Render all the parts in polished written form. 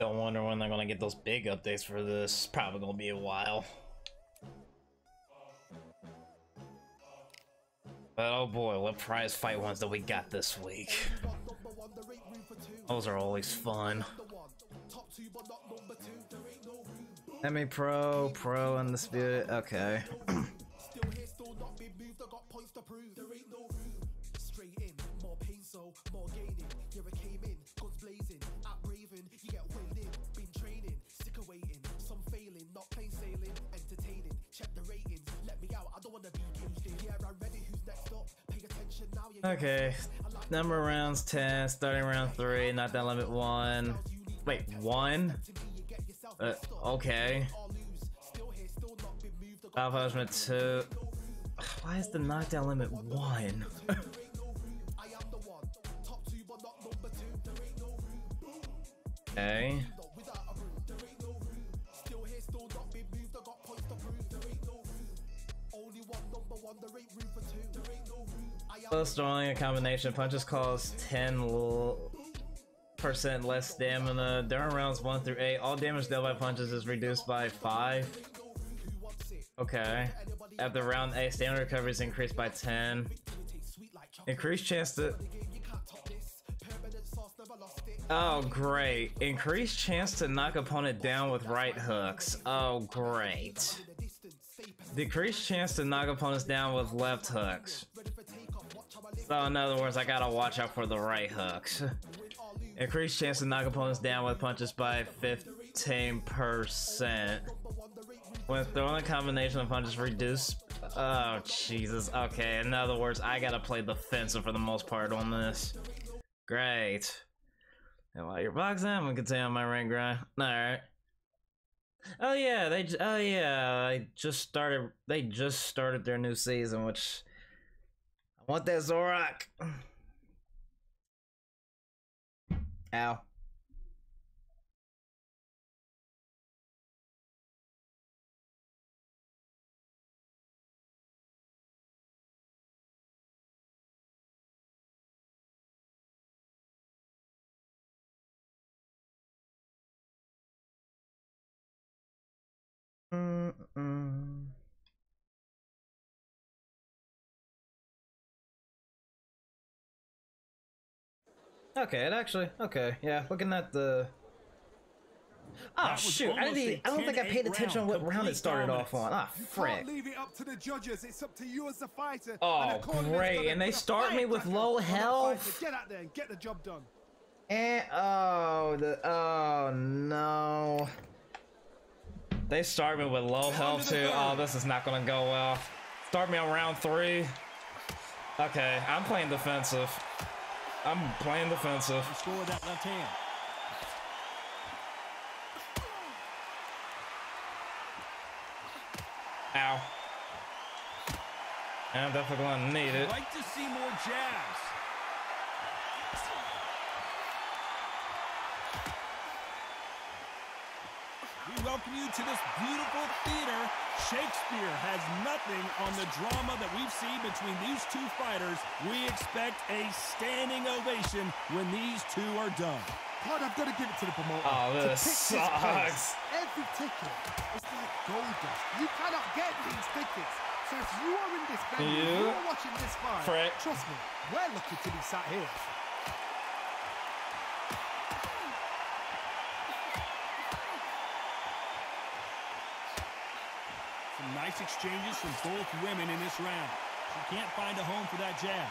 Don't wonder when they're gonna get those big updates for this. Probably gonna be a while. But oh boy, what prize fight ones that we got this week. Those are always fun. Pro, Undisputed, okay. Okay, number of rounds 10, starting round 3, not that limit 1. Wait, 1? Okay. Foul punishment 2. Why is the knockdown limit 1? Okay. Plus, only a combination punches cost 10% less stamina. During rounds 1 through 8, all damage dealt by punches is reduced by 5. Okay. After round 8, stamina recovery is increased by 10. Increased chance to... Oh, great. Increased chance to knock opponent down with right hooks. Oh, great. Decreased chance to knock opponents down with left hooks. So in other words, I gotta watch out for the right hooks. Increased chance to knock opponents down with punches by 15%. When throwing a combination of punches reduced... Oh, Jesus. Okay, in other words, I gotta play defensive for the most part on this. Great. And while you're boxing, I'm gonna continue on my rank grind. Alright. Oh yeah, they just started their new season, which I want that Zorak. Ow. Okay, it actually, okay, yeah, looking at the... Oh shoot, I don't think I paid attention on what round it started off on. Ah, frick. Leave it up to the judges. It's up to you as the fighter. Oh, great, and they start me with low health? Get out there and get the job done. And, oh no. They start me with low health too. Oh, this is not gonna go well. Start me on round 3. Okay, I'm playing defensive. Score that left hand. Ow. I'm definitely gonna need it. I'd like to see more jabs. We welcome you to this beautiful theater. Shakespeare has nothing on the drama that we've seen between these two fighters. We expect a standing ovation when these two are done. God, I've got to give it to the promoter. Oh, this sucks. Every ticket is like gold dust. You cannot get these tickets. So if you are in this venue, you are watching this fight, trust me, we're lucky to be sat here. Some nice exchanges from both women in this round. She can't find a home for that jab.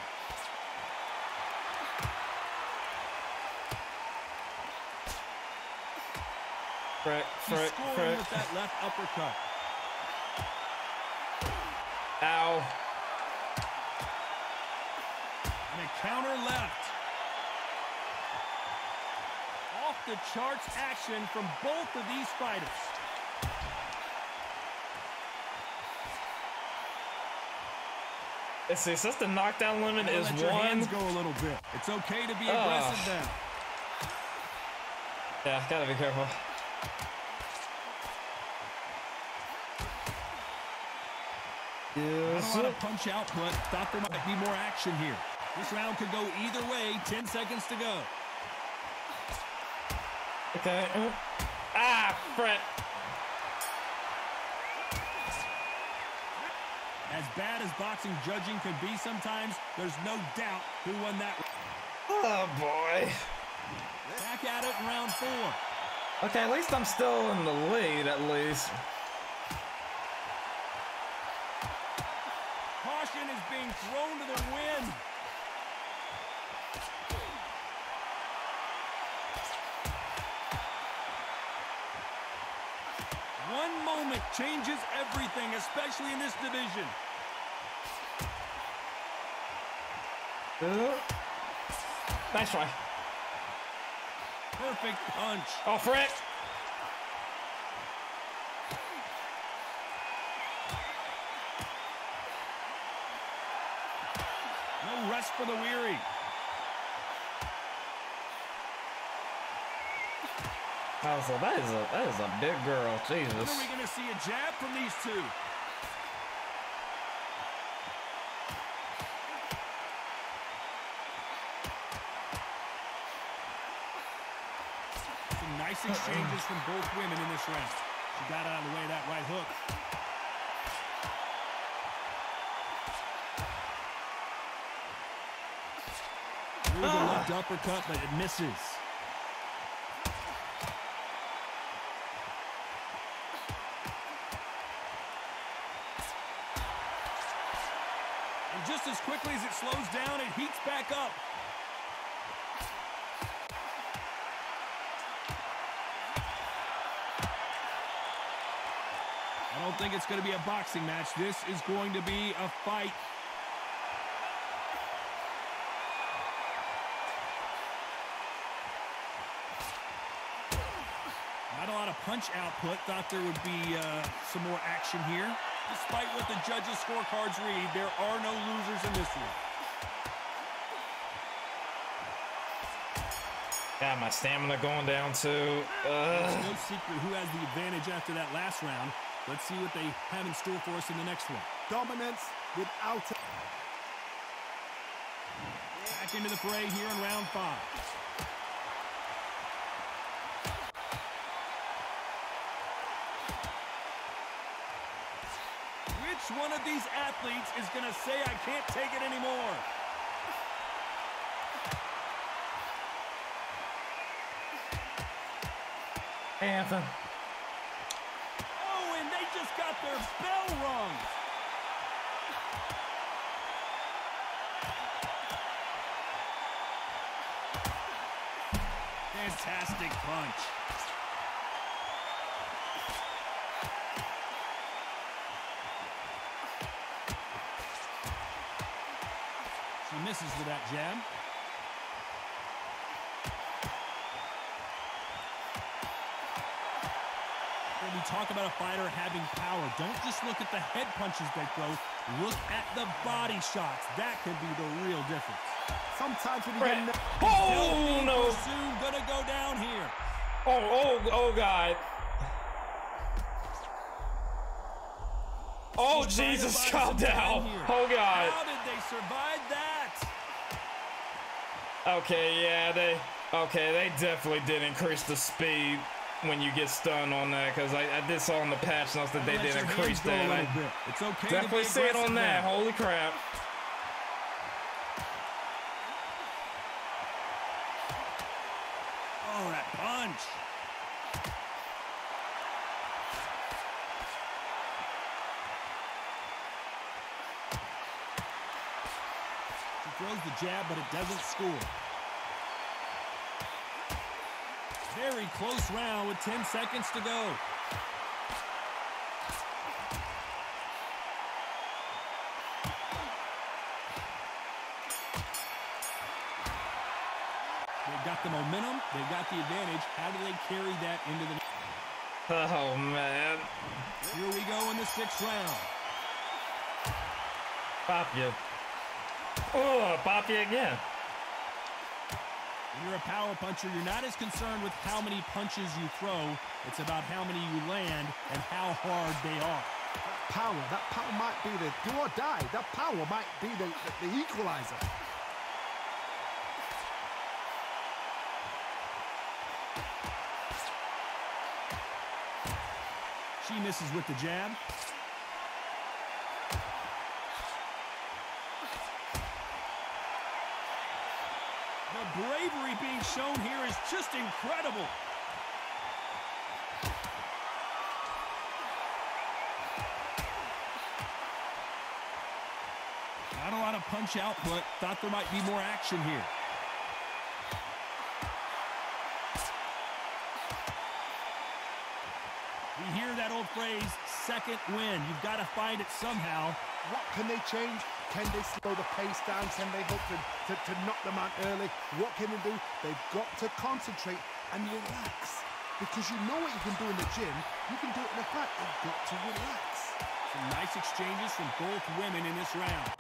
He's scoring with that left uppercut. Ow. And a counter left. Off the charts action from both of these fighters. Let's see, since the knockdown limit is 1. Hands go a little bit. It's okay to be aggressive now. Yeah, gotta be careful. Not a lot of punch output. Thought there might be more action here. This round could go either way. 10 seconds to go. Okay. Ah, Fred. As bad as boxing judging can be sometimes, there's no doubt who won that. Oh, boy. Back at it in round 4. Okay, at least I'm still in the lead, at least. Caution is being thrown to the wind. One moment changes everything, especially in this division. Nice try. Perfect punch. Oh, Frick. No rest for the weary. Oh, so that is a big girl. Jesus. When are we going to see a jab from these two? Some nice exchanges from both women in this round. She got out of the way of that right hook. Through the left uppercut, but it misses. And just as quickly as it slows down, it heats back up. I don't think it's going to be a boxing match. This is going to be a fight. Not a lot of punch output. Thought there would be some more action here. Despite what the judges' scorecards read, there are no losers in this one. Yeah, my stamina going down too. It's no secret who has the advantage after that last round. Let's see what they have in store for us in the next one. Dominance without it. Back into the fray here in round 5. Which one of these athletes is going to say, I can't take it anymore? Anthem. Oh, and they just got their bell rung. Fantastic punch. She misses with that jab. When we talk about a fighter having power, don't just look at the head punches they throw. Look at the body shots. That could be the real difference. Sometimes when you get... Oh, no. Soon gonna go down here. Oh, God. Oh, Jesus, calm down. Oh, God. How did they survive that? Okay, yeah, they definitely did increase the speed when you get stunned on that, because I did saw on the patch notes that they did increase that. It's okay. Definitely see it on that. Holy crap. Oh, that punch. She throws the jab, but it doesn't score. Very close round with 10 seconds to go. They've got the momentum. They've got the advantage. How do they carry that into the... Oh, man. Here we go in the 6th round. Pop you. Oh, pop you again. When you're a power puncher, you're not as concerned with how many punches you throw. It's about how many you land and how hard they are. That power might be the do or die. That power might be the equalizer. She misses with the jab. The bravery being shown here is just incredible. Not a lot of punch output. Thought there might be more action here. We hear that old phrase, second win. You've got to find it somehow. What can they change? Can they slow the pace down? Can they hope to knock them out early? What can they do? They've got to concentrate and relax. Because you know what you can do in the gym. You can do it in the fight. You've got to relax. Some nice exchanges from both women in this round.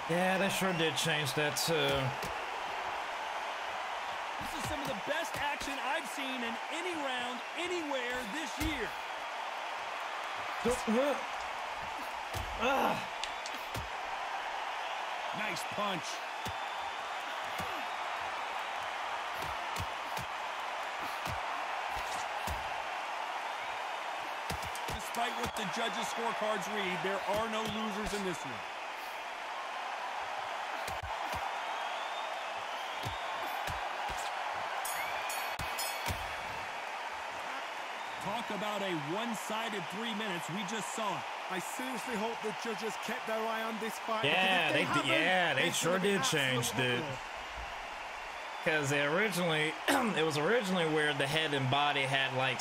Yeah, they sure did change that too. This is some of the best action I've seen in any round, anywhere this year. Nice punch. Despite what the judges' scorecards read, there are no losers in this one. Talk about a one-sided 3 minutes. We just saw it. I seriously hope the judges kept their eye on this fight. Yeah, they sure did change it. Because it was originally where the head and body had like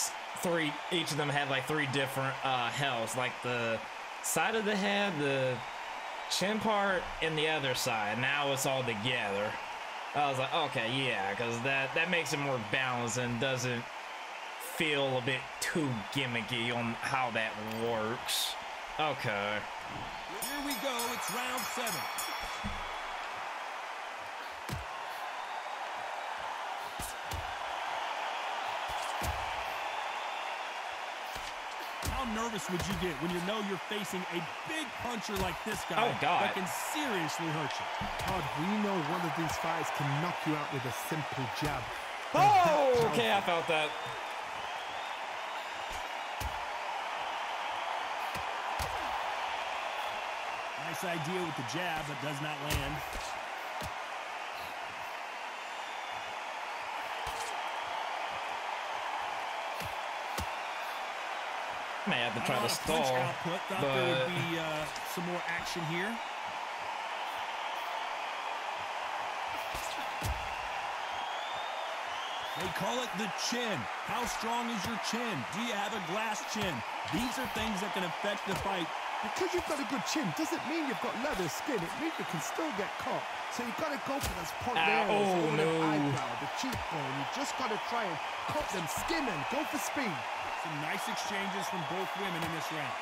each of them had like 3 different healths. Like the side of the head, the chin part, and the other side. Now it's all together. I was like, okay, yeah, because that makes it more balanced and doesn't feel a bit too gimmicky on how that works. Okay. Here we go. It's round 7. How nervous would you get when you know you're facing a big puncher like this guy that can seriously hurt you? Todd, we know one of these fighters can knock you out with a simple jab. Oh, okay, I felt that. Nice idea with the jab, but does not land. May have to try to stall, output. Thought there would be some more action here. They call it the chin. How strong is your chin? Do you have a glass chin? These are things that can affect the fight. Because you've got a good chin doesn't mean you've got leather skin. It means you can still get caught. So you've got to go for those point areas, the eyebrow, the cheekbone. You just got to try and cut them, skin them, go for speed. Some nice exchanges from both women in this round.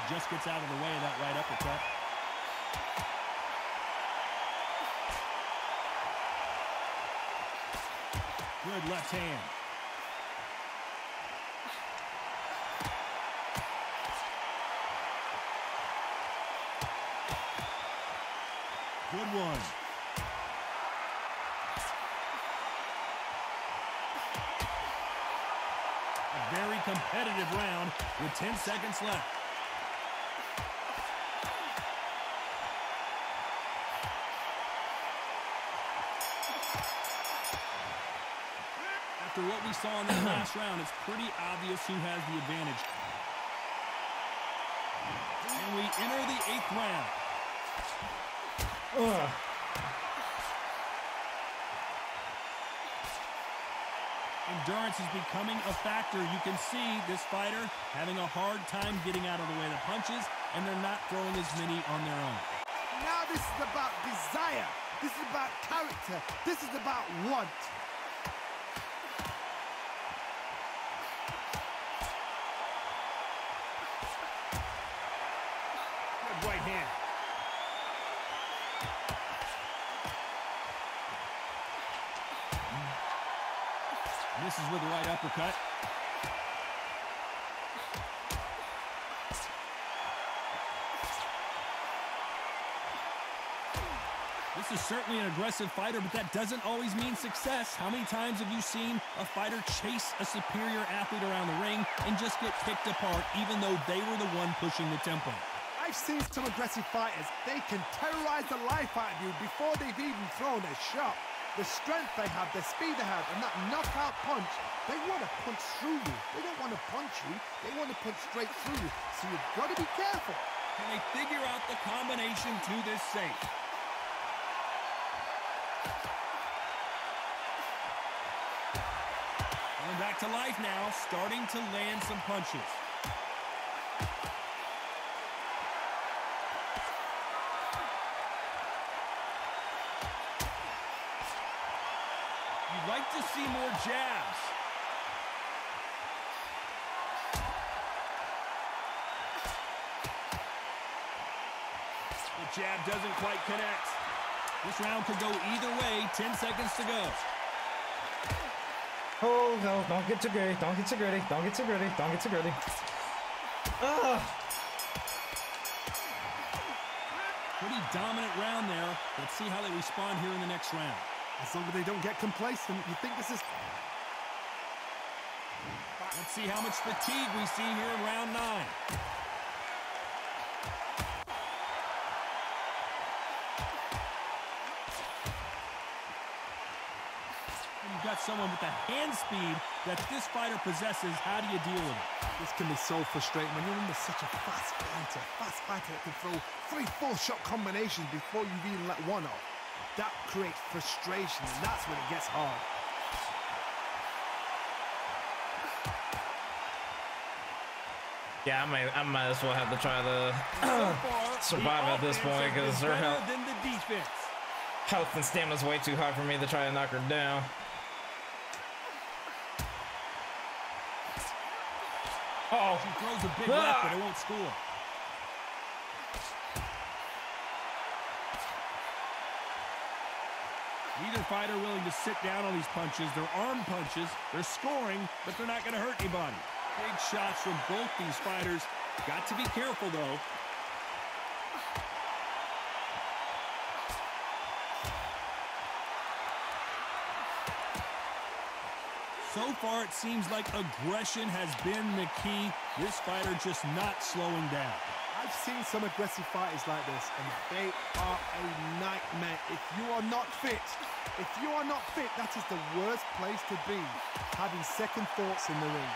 Just gets out of the way of that right uppercut. Good left hand. Good one. A very competitive round with 10 seconds left. After what we saw in the last round, it's pretty obvious who has the advantage. And we enter the 8th round. Endurance is becoming a factor. You can see this fighter having a hard time getting out of the way of the punches, and they're not throwing as many on their own. Now this is about desire. This is about character. This is about want. Good right hand. Misses with the right uppercut. This is certainly an aggressive fighter, but that doesn't always mean success. How many times have you seen a fighter chase a superior athlete around the ring and just get picked apart even though they were the one pushing the tempo? I've seen some aggressive fighters. They can terrorize the life out of you before they've even thrown a shot. The strength they have, the speed they have, and that knockout punch, they want to punch through you. They don't want to punch you. They want to punch straight through you. So you've got to be careful. Can they figure out the combination to this safe? Coming back to life now, starting to land some punches. You'd like to see more jabs. The jab doesn't quite connect. This round could go either way. 10 seconds to go. Oh, no, don't get too gritty. Don't get too gritty. Don't get too gritty. Don't get too gritty. Ugh. Pretty dominant round there. Let's see how they respond here in the next round. As long as they don't get complacent, you think this is... Let's see how much fatigue we see here in round 9. You've got someone with the hand speed that this fighter possesses. How do you deal with it? This can be so frustrating when you're under such a fast fighter that can throw 3-4 shot combinations before you've even let one off. That creates frustration, and that's when it gets hard. Yeah, I might as well have to try to survive at this point because her health and stamina is way too high for me to try to knock her down. Uh-oh. She throws a big left, but it won't score. Neither fighter willing to sit down on these punches. They're arm punches. They're scoring, but they're not going to hurt anybody. Big shots from both these fighters. Got to be careful, though. So far, it seems like aggression has been the key. This fighter just not slowing down. I've seen some aggressive fighters like this, and they are a nightmare. If you are not fit, that is the worst place to be, having second thoughts in the ring.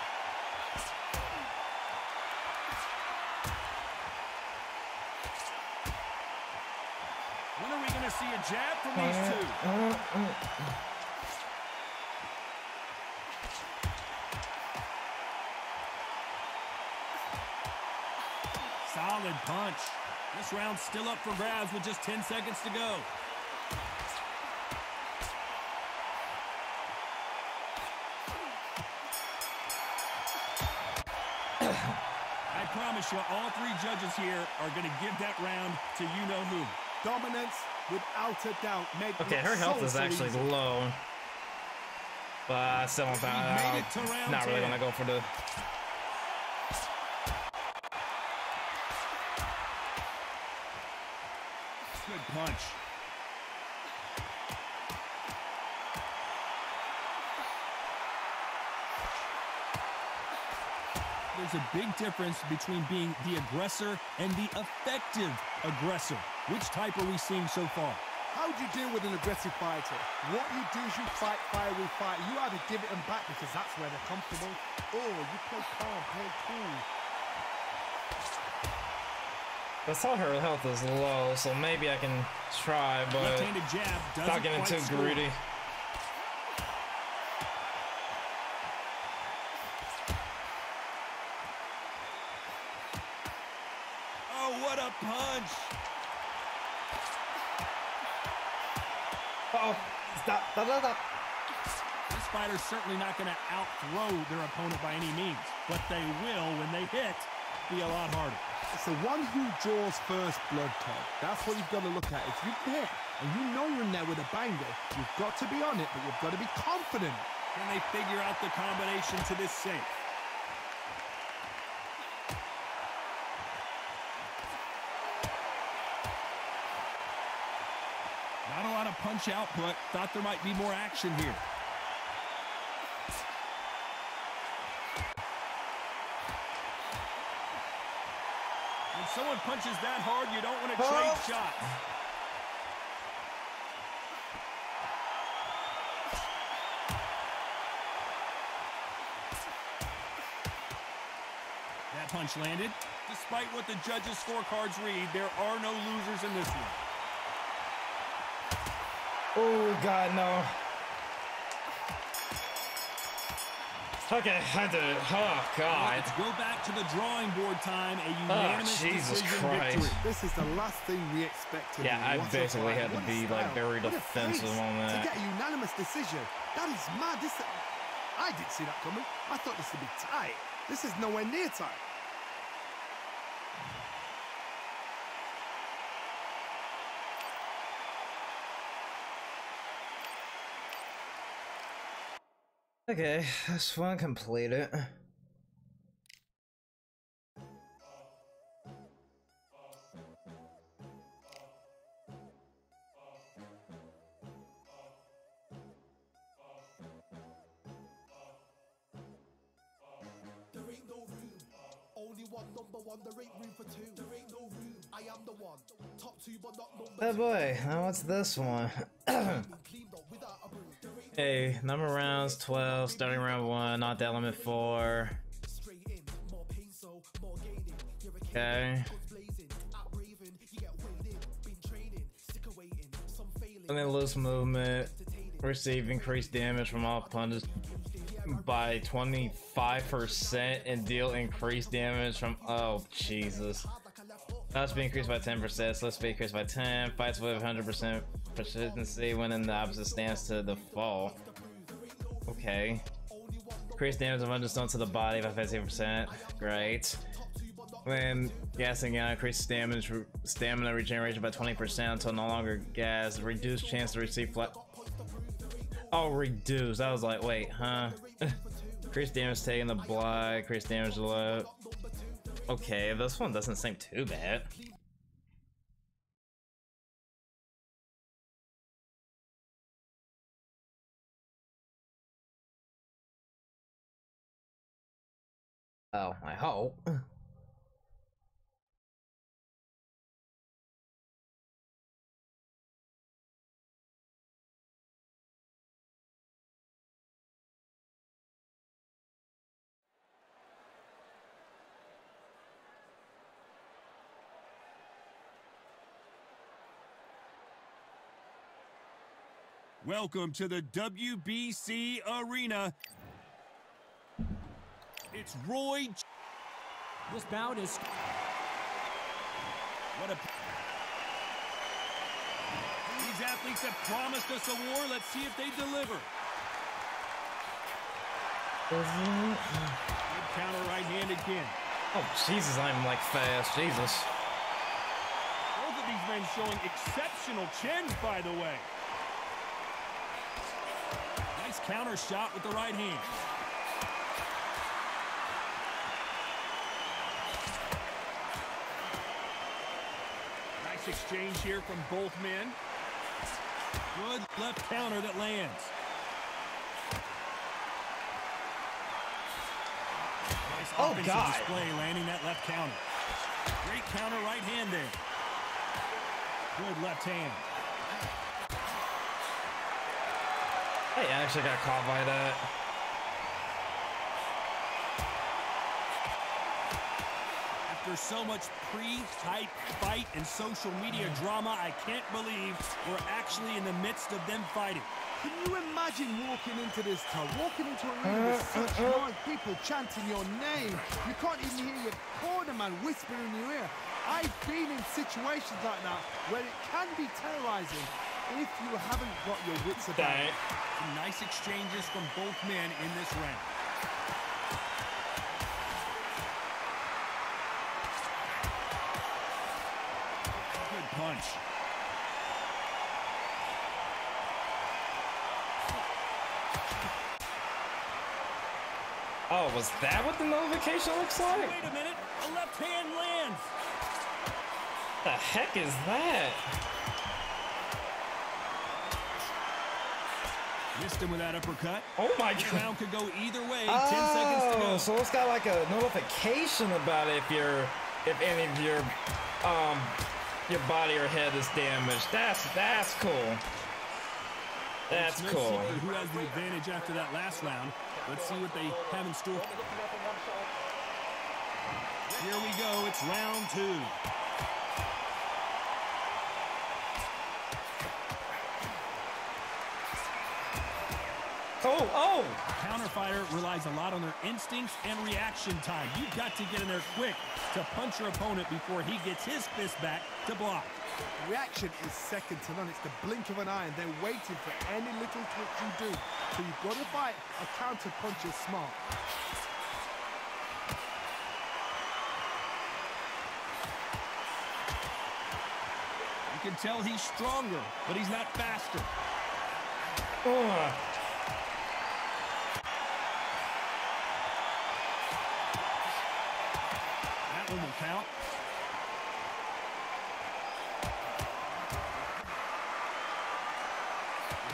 When are we going to see a jab from these two? Solid punch. This round's still up for grabs with just 10 seconds to go. I promise you, all 3 judges here are going to give that round to you-know-who. Dominance, without a doubt. Okay, her health is actually low. But I still don't think not really gonna go for the... Good punch. There's a big difference between being the aggressor and the effective aggressor. Which type are we seeing so far? How do you deal with an aggressive fighter? What you do is you fight fire with fire. You either give it them back because that's where they're comfortable, or you play calm, play cool. I saw her health is low, so maybe I can try, but left-handed jab doesn't not getting too greedy. Oh, what a punch! Uh-oh. Stop. Stop. This fighter's certainly not going to out-throw their opponent by any means, but they will, when they hit, be a lot harder. It's the one who draws first blood, Todd. That's what you've got to look at. If you hit and you know you're in there with a banger, you've got to be on it, but you've got to be confident. Can they figure out the combination to this safe? Not punch output. Thought there might be more action here. When someone punches that hard, you don't want to trade shots. That punch landed. Despite what the judges' scorecards read, there are no losers in this one. Oh, God, no. Okay, I did it. Oh, God. Let's go back to the drawing board time. A unanimous Jesus decision Christ. victory. This is the last thing we expected. Yeah, I What a basically fight. had to What a be, like, style. very What a defensive face on that. To get a unanimous decision. That is mad. I didn't see that coming. I thought this would be tight. This is nowhere near tight. Okay, this one completed. There ain't no room. Only one number one. There ain't room for two. There ain't no room. I am the one. Top two, but not number Oh boy, now what's this one? cleaned up without a broom. There ain't Hey, number of rounds 12, starting round 1, not that limit 4. straight in. More pain, so more gaining. You're a kid. Okay. Guns blazing. At Raven, you get weighted. Been training. Sick of waiting. Some failing. And then loose movement. Receive increased damage from all punches by 25% and deal increased damage from. Oh, Jesus. Let's be increased by 10%. Let's be increased by 10. Fights with 100% proficiency when in the opposite stance to the fall. Okay. Increased damage of understone to the body by 15%. Great. When gassing out, increased stamina regeneration by 20% until no longer gas. Reduced chance to receive flat. Oh, reduced. I was like, wait, huh? Increased damage taken the blood. Increased damage low. Okay, this one doesn't seem too bad. Oh, I hope. Welcome to the WBC Arena. It's Roy. This bout is What a. These athletes have promised us a war. Let's see if they deliver. Good counter right hand again. Oh, Jesus, I'm like fast. Jesus. Both of these men showing exceptional chins, by the way. Nice counter shot with the right hand. Nice exchange here from both men. Good left counter that lands. Nice offensive display landing that left counter. Great counter right hand there. Good left hand. Hey, I actually got caught by that. After so much pre-hype fight and social media drama, I can't believe we're actually in the midst of them fighting. Can you imagine walking into this town, walking into a room with such noise, people chanting your name? You can't even hear your corner man whisper in your ear. I've been in situations like that where it can be terrorizing if you haven't got your wits about you. Some nice exchanges from both men in this round. Good punch. Oh, was that what the notification looks like? Wait a minute, a left hand lands. The heck is that? Missed him with that uppercut. Oh my This god. round could go either way. 10 seconds to go. So it's got like a notification about it if any of your body or head is damaged. That's cool. That's It's no cool. secret who has the advantage after that last round. Let's see what they have in store. Here we go. It's round 2. Oh! Counter fighter relies a lot on their instincts and reaction time. You've got to get in there quick to punch your opponent before he gets his fist back to block. Reaction is second to none. It's the blink of an eye, and they're waiting for any little twitch you do. So you've got to fight a counter punch is smart. You can tell he's stronger, but he's not faster. That one will count.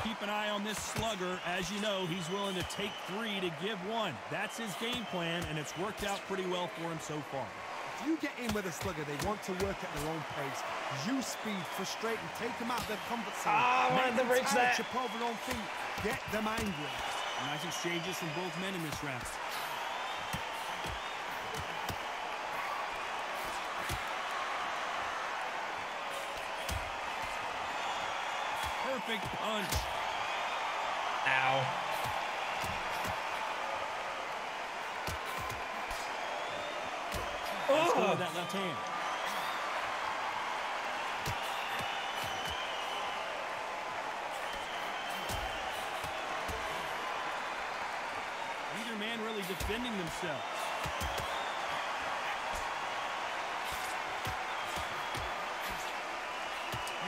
Keep an eye on this slugger. As you know, he's willing to take 3 to give 1. That's his game plan, and it's worked out pretty well for him so far. If you get in with a slugger, they want to work at their own pace. Use speed, frustrate them, take them out of their comfort zone. I wanted to reach that. Chip over their own feet. Get them angry. Nice exchanges from both men in this round. Perfect punch. Ow. Let's go with that left hand. Neither man really defending themselves.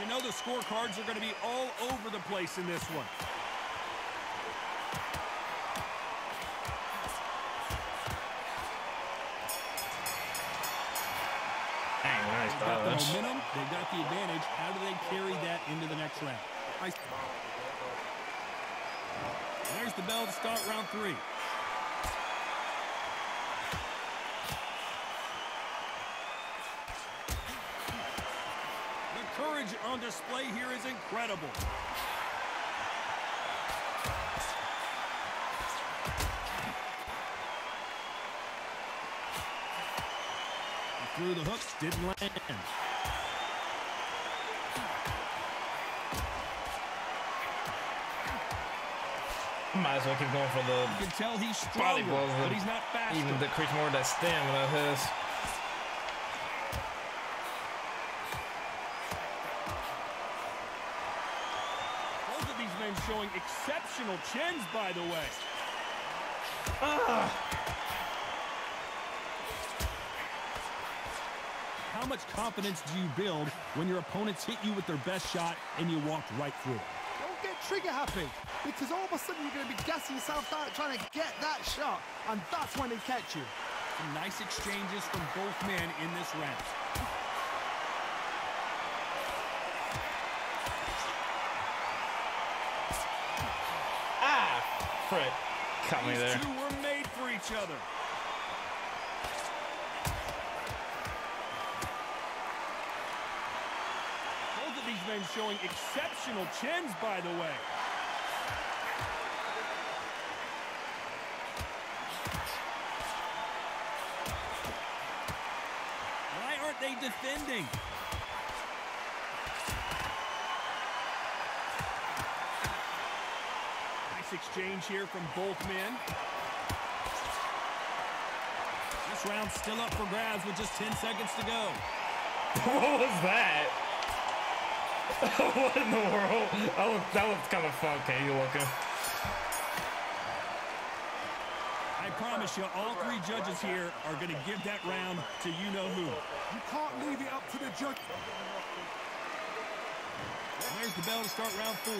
You know the scorecards are going to be all over the place in this one. Nice They've got the dodge. momentum, they've got the advantage. How do they carry that into the next round? There's the bell to start round 3. The courage on display here is incredible. He threw the hooks, didn't land. Might as well keep going for the You can tell he's body stronger, blows. but he's not faster. Even decrease more of that stamina of his. Both of these men showing exceptional chins, by the way. How much confidence do you build when your opponents hit you with their best shot and you walked right through it? Don't get trigger happy, because all of a sudden you're going to be gassing yourself out trying to get that shot, and that's when they catch you. Some nice exchanges from both men in this round. Frick. Caught me These there. two were made for each other. Both of these men showing exceptional chins, by the way. Why aren't they defending? Nice exchange here from both men. This round's still up for grabs with just 10 seconds to go. What was that? What in the world? That looked kind of funky looking. I promise you, all 3 judges here are going to give that round to you-know-who. You can't leave it up to the judge. There's the bell to start round 4.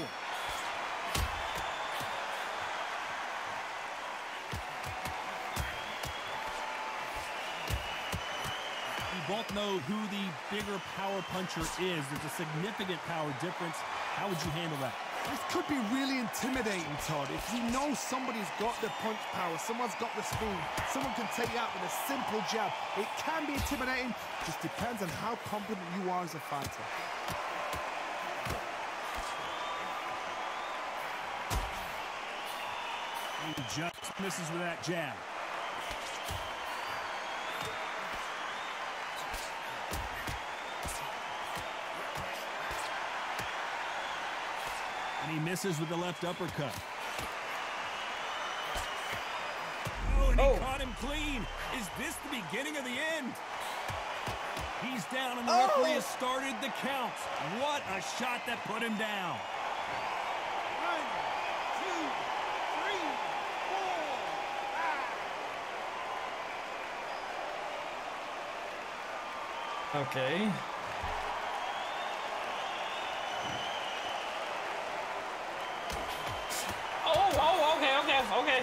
You both know who the bigger power puncher is. There's a significant power difference. How would you handle that? This could be really intimidating, Todd. If you know somebody's got the punch power, someone's got the speed, someone can take you out with a simple jab. It can be intimidating, just depends on how confident you are as a fighter. He just misses with that jab. And he misses with the left uppercut. Oh, and he caught him clean. Is this the beginning of the end? He's down, and the referee has started the count. What a shot that put him down. 1, 2, 3, 4. Okay.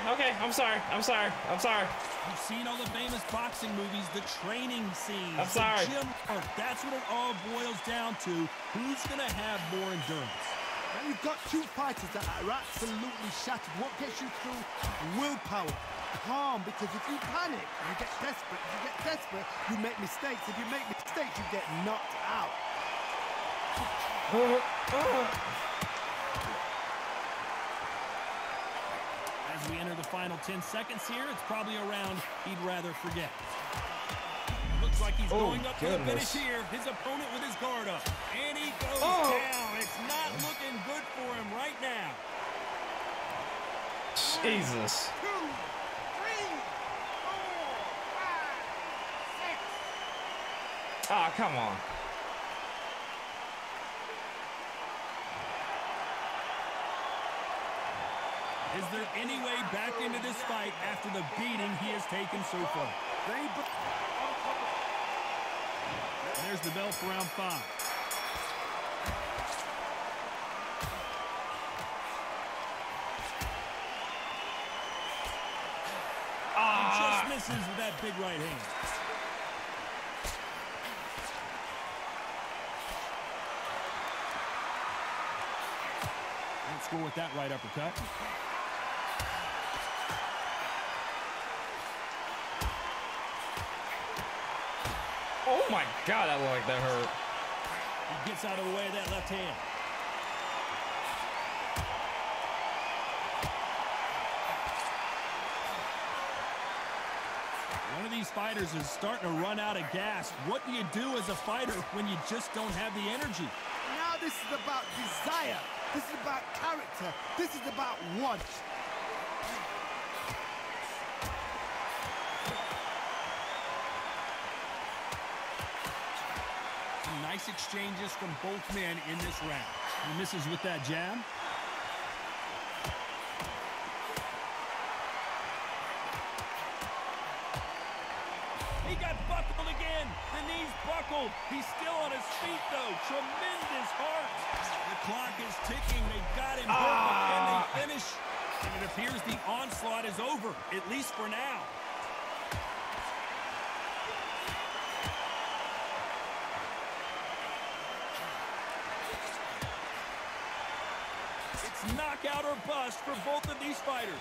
Okay. I'm sorry. You've seen all the famous boxing movies, the training scenes. I'm sorry. The gym work. That's what it all boils down to. Who's going to have more endurance? Now you've got two fighters that are absolutely shattered. What gets you through? Willpower. Calm, because if you panic, you get desperate. If you get desperate, you make mistakes. If you make mistakes, you get knocked out. As we enter the final 10 seconds here, it's probably a round he'd rather forget. Looks like he's going up to the finish here. His opponent with his guard up. And he goes down. It's not looking good for him right now. Jesus. 2, 3, 4, 5, 6. Ah, come on. Is there any way back into this fight after the beating he has taken so far? There's the bell for round 5. He just misses with that big right hand. Won't score with that right uppercut. Oh my God, that looked like that hurt. He gets out of the way of that left hand. One of these fighters is starting to run out of gas. What do you do as a fighter when you just don't have the energy? Now this is about desire. This is about character. This is about want. Some nice exchanges from both men in this round. He misses with that jab. He got buckled again. The knee's buckled. He's still on his feet, though. Tremendous heart. The clock is ticking. They got him hurt, but can they finish? And it appears the onslaught is over, at least for now. It's knockout or bust for both of these fighters.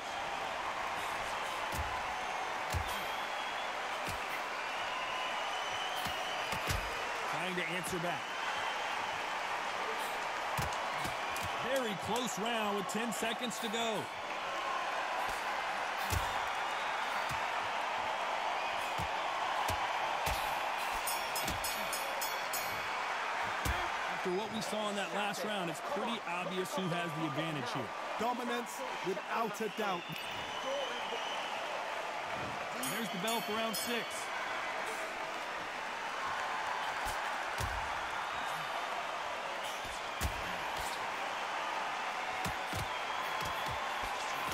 Trying to answer back. Very close round with 10 seconds to go. After what we saw in that last round, it's pretty obvious who has the advantage here. Dominance without a doubt. There's the bell for round 6.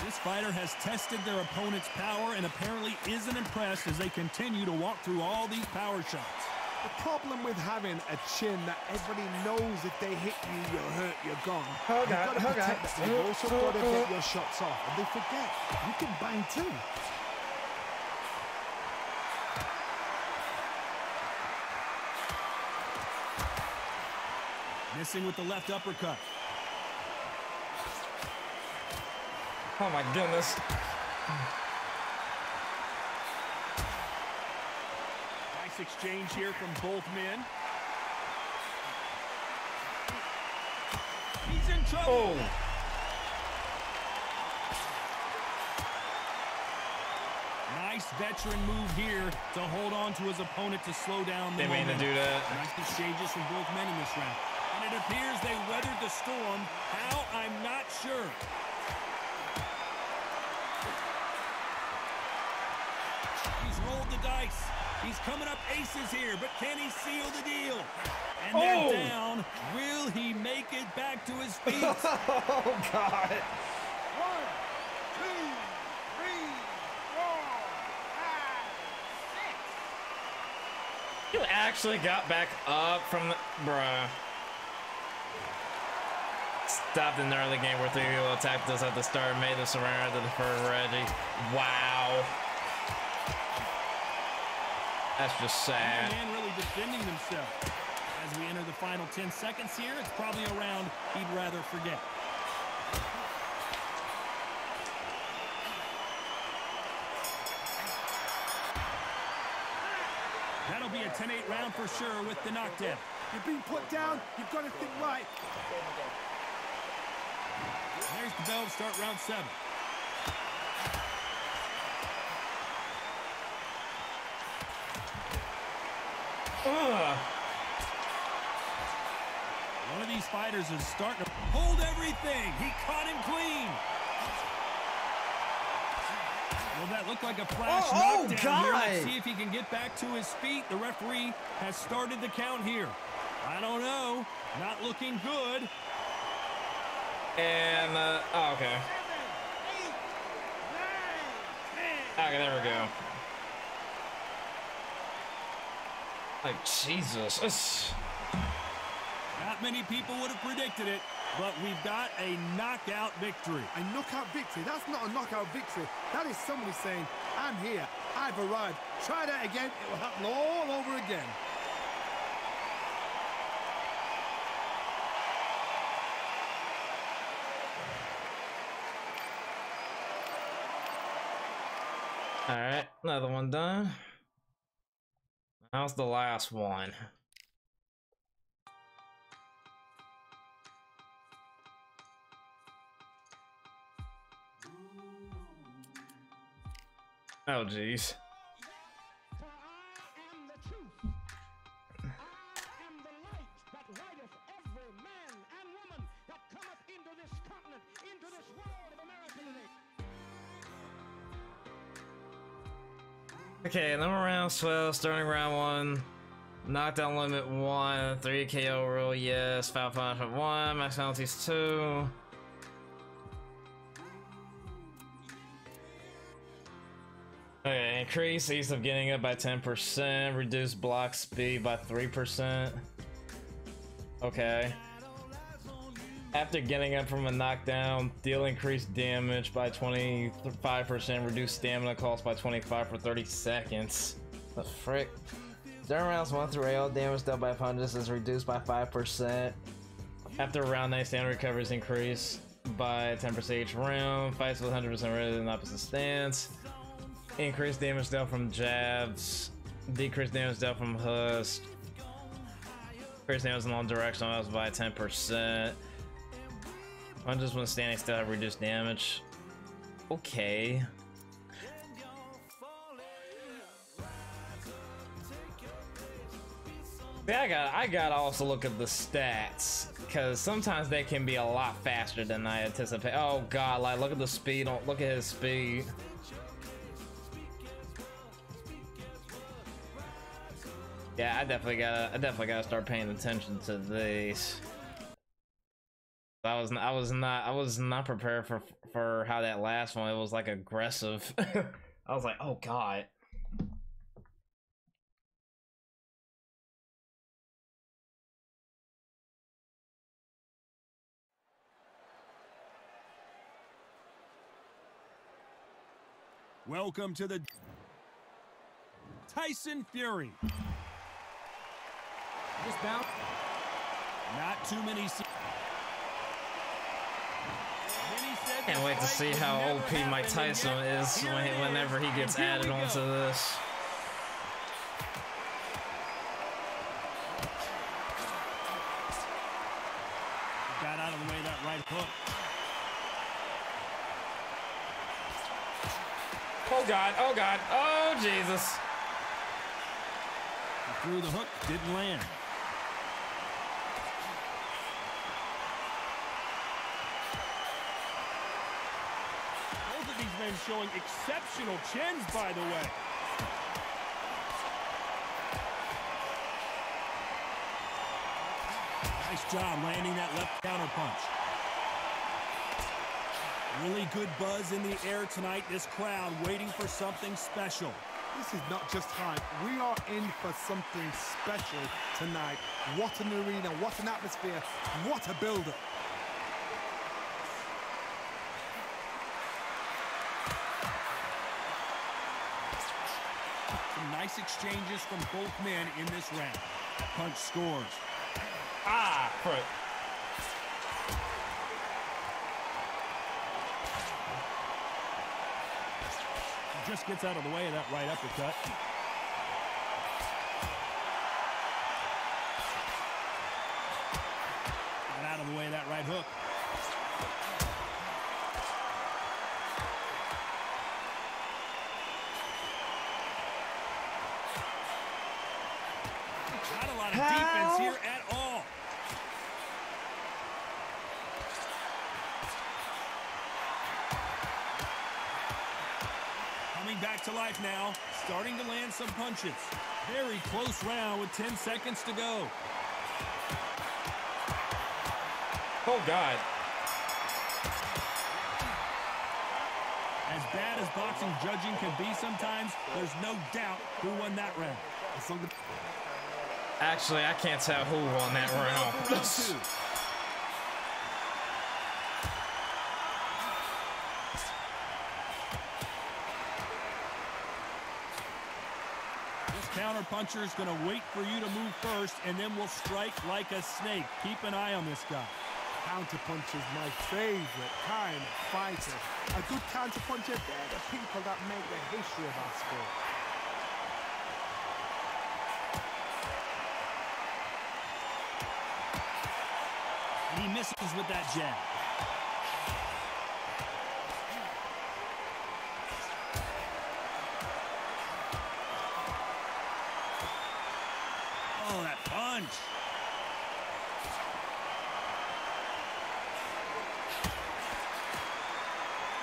This fighter has tested their opponent's power and apparently isn't impressed as they continue to walk through all these power shots. The problem with having a chin that everybody knows if they hit you, you're hurt, you're gone. You've got to protect that. You've also got to get your shots off. And they forget, you can bang too. Missing with the left uppercut. Oh my goodness. Nice exchange here from both men. He's in trouble. Oh. Nice veteran move here to hold on to his opponent to slow down the They mean to do that. Nice exchanges from both men in this round. And it appears they weathered the storm. How? I'm not sure. He's rolled the dice. He's coming up aces here, but can he seal the deal? And they're down. Will he make it back to his feet? Oh, God. 1, 2, 3, 4, 5, 6. You actually got back up from the... Bruh. Stopped in the early game where 3 people attacked us at the start, made the surrender to the first Reggie. Wow. That's just sad. Man really defending himself. As we enter the final 10 seconds here, it's probably a round he'd rather forget. That'll be a 10-8 round for sure with the knockdown. You've been put down. You've got to think right. There's the bell to start round 7. One of these fighters is starting to hold everything. He caught him clean. Well, that looked like a flash knockdown here. Let's see if he can get back to his feet. The referee has started the count here. I don't know. Not looking good. And, oh, okay. 7, 8, 9, 10. Okay, there we go. Like, Jesus. Not many people would have predicted it, but we've got a knockout victory. A knockout victory? That's not a knockout victory. That is somebody saying, I'm here, I've arrived. Try that again, it will happen all over again. All right, another one done. How's the last one? Oh, jeez. For I am the truth. I am the light that lighteth every man and woman that cometh into this continent, into this world of America today. Okay, number round 12, starting round 1. Knockdown limit 1, 3 KO rule, yes. Foul punishment 1, max penalties 2. Okay, increase ease of getting up by 10%, reduce block speed by 3%. Okay. After getting up from a knockdown, deal increased damage by 25%, reduce stamina cost by 25 for 30 seconds. The frick? During rounds 1 through 8, all damage dealt by punches is reduced by 5%. After round 9, stamina recovery is increased by 10% each round. Fights with 100% rated in opposite stance. Increased damage dealt from jabs. Decreased damage dealt from hooks. Increased damage in all directions by 10%. Punches when standing still have reduced damage. Okay. Yeah, I gotta also look at the stats, because sometimes they can be a lot faster than I anticipate. Oh god, like look at the speed. Look at his speed. Yeah, I definitely gotta start paying attention to these. I was not prepared for how that last one, it was like aggressive. I was like, oh god. Welcome to the Tyson Fury. This bout, Not too many. Many said Can't wait to see how OP Mike Tyson is whenever he gets added onto this. Got out of the way of that right hook. Oh God, oh God, oh Jesus. He threw the hook, didn't land. Both of these men showing exceptional chins, by the way. Nice job landing that left counter punch. Really good buzz in the air tonight. This crowd waiting for something special. This is not just hype. We are in for something special tonight. What an arena, what an atmosphere, what a build-up. Some nice exchanges from both men in this round. Punch scores. Ah, right. Just gets out of the way of that right uppercut. Got out of the way of that right hook. Not a lot of defense here at all. Coming back to life now, starting to land some punches. Very close round with 10 seconds to go. Oh God. As bad as boxing judging can be sometimes, there's no doubt who won that round. Actually, I can't tell who won that round. Round two. Counter-puncher is going to wait for you to move first, and then will strike like a snake. Keep an eye on this guy. Counter-puncher is my favorite kind of fighter. A good counter-puncher, they're the people that make the history of our sport. And he misses with that jab. Oh, that punch.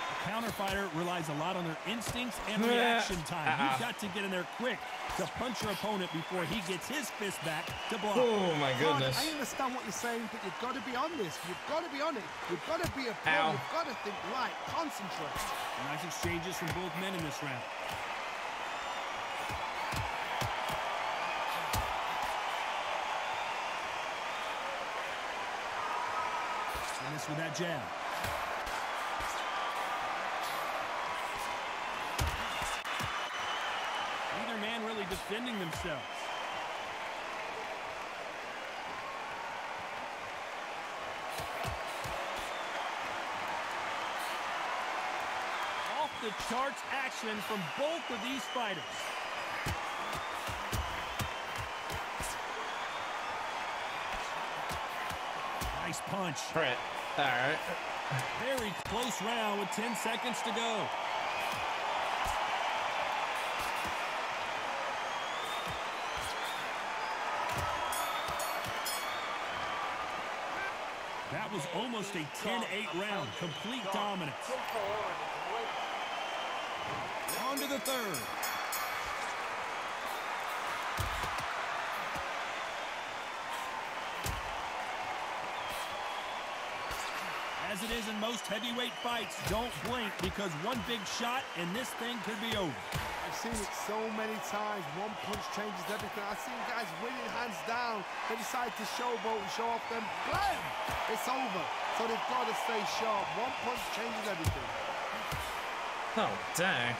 The counter fighter relies a lot on their instincts and reaction time. You've got to get in there quick to punch your opponent before he gets his fist back to block. Oh my goodness. I understand what you're saying, but you've got to be on this. You've got to be on it. You've got to be a pro. Ow. You've got to think right. Concentrate. Nice exchanges from both men in this round. And this with that jab. Neither man really defending themselves. Off the charts action from both of these fighters. Nice punch. Right. All right. Very close round with 10 seconds to go. That was almost a 10-8 round. Complete dominance. On to the third. As it is in most heavyweight fights, don't blink because one big shot and this thing could be over. I've seen it so many times. One punch changes everything. I've seen guys winning hands down. They decide to showboat and show off them. Blam! It's over. So they've got to stay sharp. One punch changes everything. Oh, dang.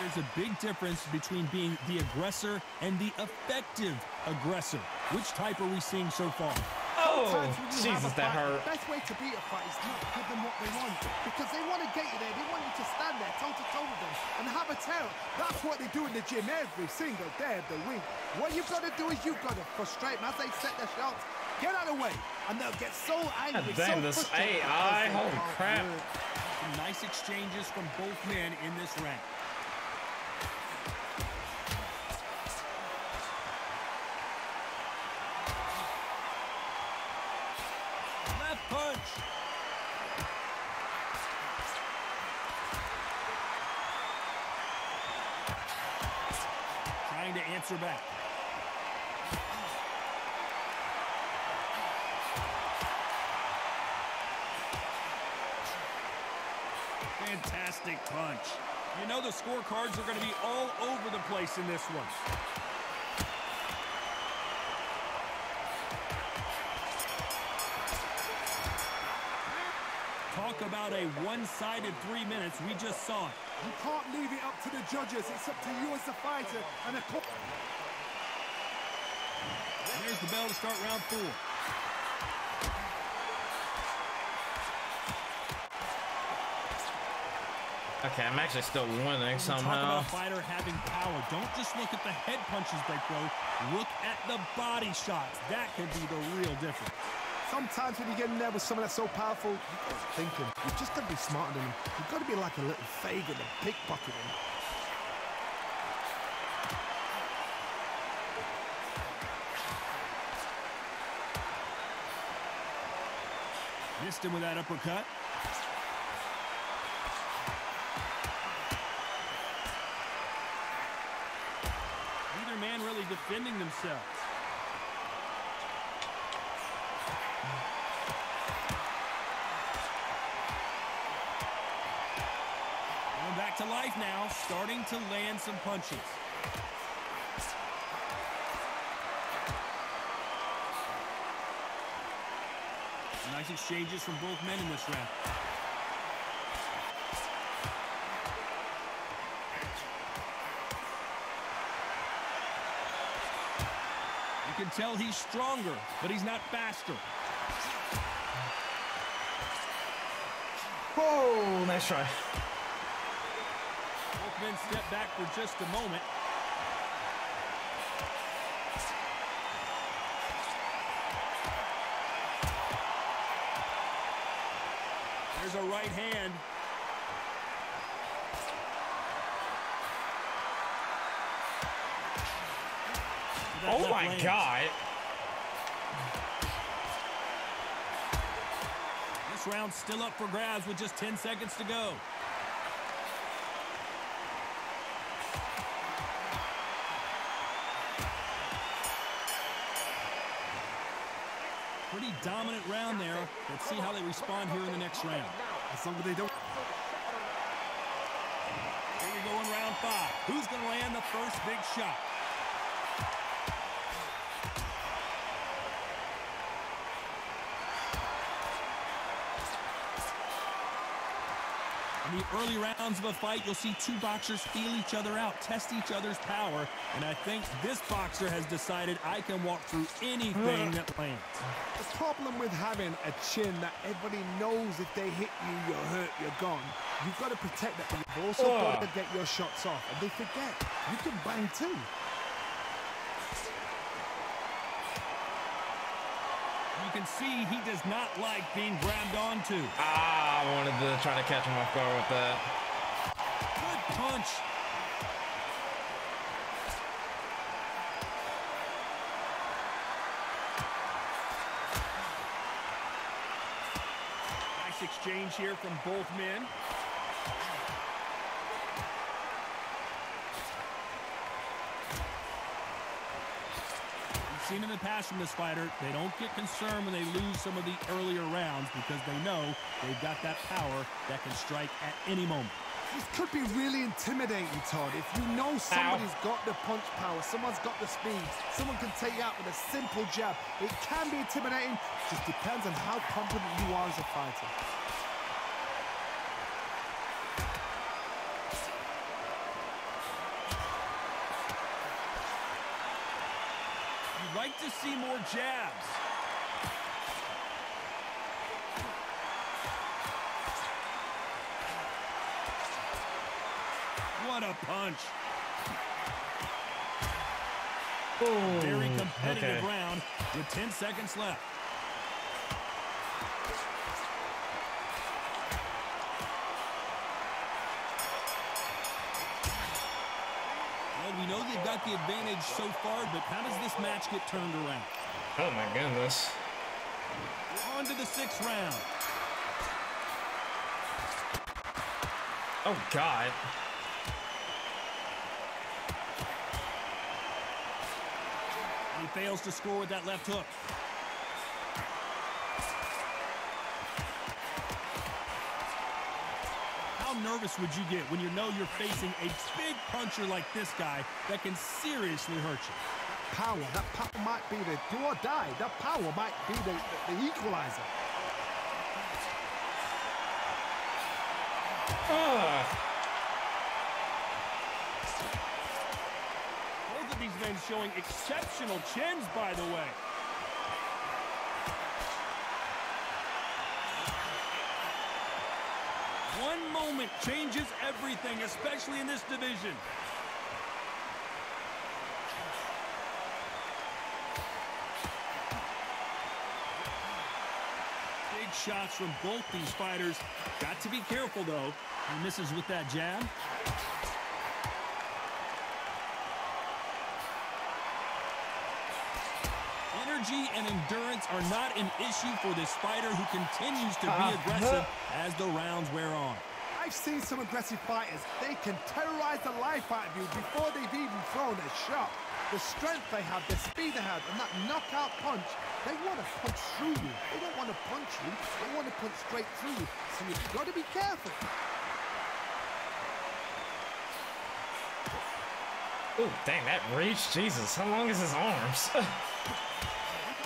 There's a big difference between being the aggressor and the effective aggressor. Which type are we seeing so far? Oh, Jesus, that hurt. The best way to beat a fight is not to give them what they want, because they want to get you there. They want you to stand there toe-to-toe with them and have a tell. That's what they do in the gym every single day of the week. What you've got to do is you've got to frustrate them as they set their shots. Get out of the way, and they'll get so angry. God damn, so this frustrated AI, because they holy can't crap. win. Some nice exchanges from both men in this round. Left punch. Trying to answer back. Fantastic punch. You know the scorecards are going to be all over the place in this one. Talk about a one-sided 3 minutes. We just saw it. You can't leave it up to the judges. It's up to you as the fighter. And There's the bell to start round 4. Okay, I'm actually still winning Talk somehow. about a fighter having power. Don't just look at the head punches they throw. Look at the body shots. That could be the real difference. sometimes when you get in there with someone that's so powerful, you've got to think him. You've just got to be smarter than him. You've got to be like a little Fagin and pickpocket him. Missed him with that uppercut. Neither man really defending themselves. Going back to life now, starting to land some punches. Nice exchanges from both men in this round. You can tell he's stronger, but he's not faster. Oh, nice try. Both men step back for just a moment. There's a right hand. Oh my God. This round's still up for grabs with just 10 seconds to go. Pretty dominant round there. Let's see how they respond here in the next round. As long as they don't... Here we go in round 5. Who's going to land the first big shot? In the early rounds of a fight, you'll see two boxers feel each other out, test each other's power, and I think this boxer has decided I can walk through anything that lands. The problem with having a chin that everybody knows if they hit you, you're hurt, you're gone. You've got to protect that, but you've also got to get your shots off. And they forget, you can bang too. You can see he does not like being grabbed onto. Ah, I wanted to try to catch him off guard with that. Good punch. Nice exchange here from both men. Seen in the past from this fighter, they don't get concerned when they lose some of the earlier rounds because they know they've got that power that can strike at any moment. This could be really intimidating, Todd. If you know somebody's got the punch power, someone's got the speed, someone can take you out with a simple jab. It can be intimidating, just depends on how confident you are as a fighter. to see more jabs. What a punch. Ooh, Very competitive okay. round with 10 seconds left. Well, we know they've got the advantage so far, but how does this match get turned around? Oh my goodness. On to the 6th round. Oh God. He fails to score with that left hook. How nervous would you get when you know you're facing a big puncher like this guy that can seriously hurt you? That power might be the do or die. That power might be the equalizer. Both of these men showing exceptional chins, by the way. One moment changes everything, especially in this division. Big shots from both these fighters. Got to be careful, though. He misses with that jab. Energy and endurance are not an issue for this fighter who continues to be aggressive as the rounds wear on. I've seen some aggressive fighters. They can terrorize the life out of you before they've even thrown a shot. The strength they have, the speed they have, and that knockout punch, they want to punch through you. They don't want to punch you. They want to punch straight through you. So you've got to be careful. Ooh, dang, that reach. Jesus, how long is his arms?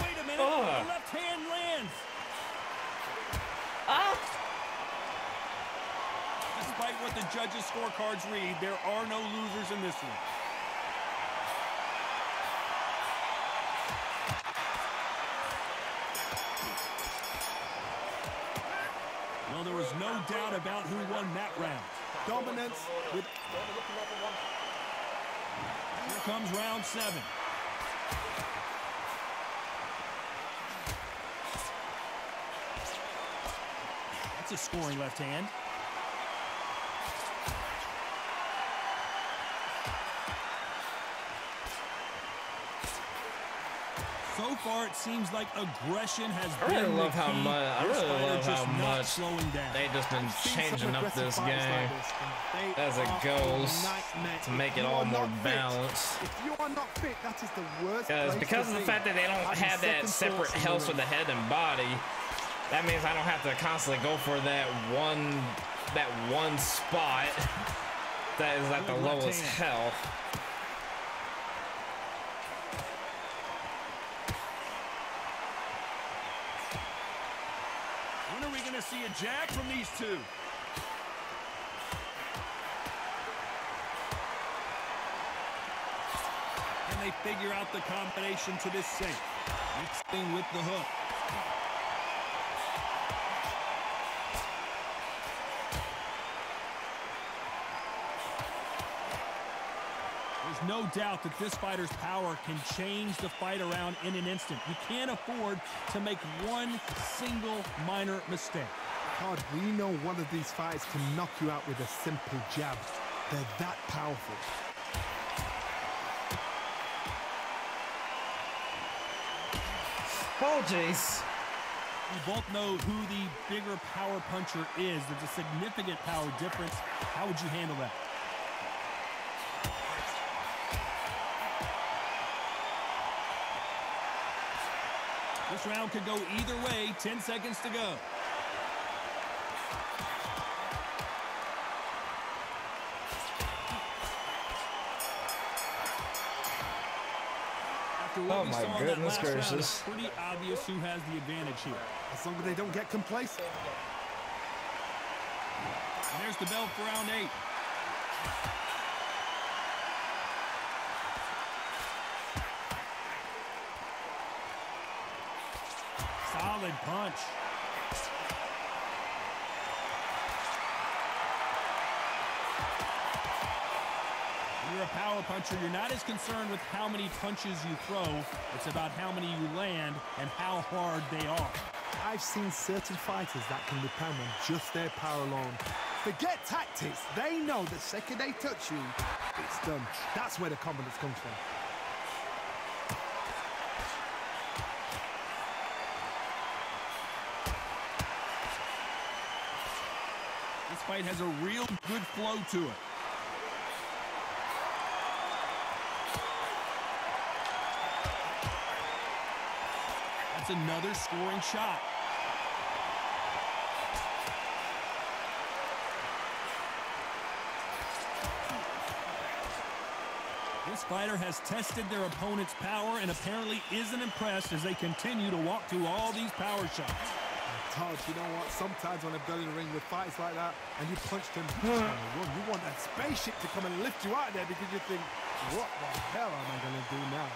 Wait a minute, the left hand lands. Despite what the judges' scorecards read, there are no losers in this one. Well, there was no doubt about who won that round. Dominance with... Here comes round 7. That's a scoring left hand. So far, it seems like aggression has been I really love the how key. much. I This really fighter love just how not much slowing down. they just been Seen some changing up aggressive this fighters game like this, and they as it are goes a nightmare. to make If it you all are more not fit, balanced. If you are not fit, that is the worst Because place of the to fact be. that they don't Having have that second separate thoughts in the health for ring. the head and body, that means I don't have to constantly go for that one spot that is at the Good left lowest hand. health. When are we going to see a jab from these two? And they figure out the combination to this sink. Mixing with the hook. There's no doubt that this fighter's power can change the fight around in an instant. You can't afford to make one single minor mistake. God, we know one of these fighters can knock you out with a simple jab. They're that powerful. Oh, jeez. We both know who the bigger power puncher is. There's a significant power difference. How would you handle that? This round could go either way. 10 seconds to go. After what Oh we my saw in that goodness last round, gracious. it's pretty obvious who has the advantage here. As long as they don't get complacent. And there's the bell for round 8. Good punch. When you're a power puncher, you're not as concerned with how many punches you throw. It's about how many you land and how hard they are. I've seen certain fighters that can depend on just their power alone. Forget tactics. They know the second they touch you, it's done. That's where the confidence comes from. This fight has a real good flow to it. That's another scoring shot. This fighter has tested their opponent's power and apparently isn't impressed as they continue to walk through all these power shots. Todd, you know what? Sometimes when I've done in the ring with fights like that and you punch them, you want that spaceship to come and lift you out there because you think, what the hell am I going to do now?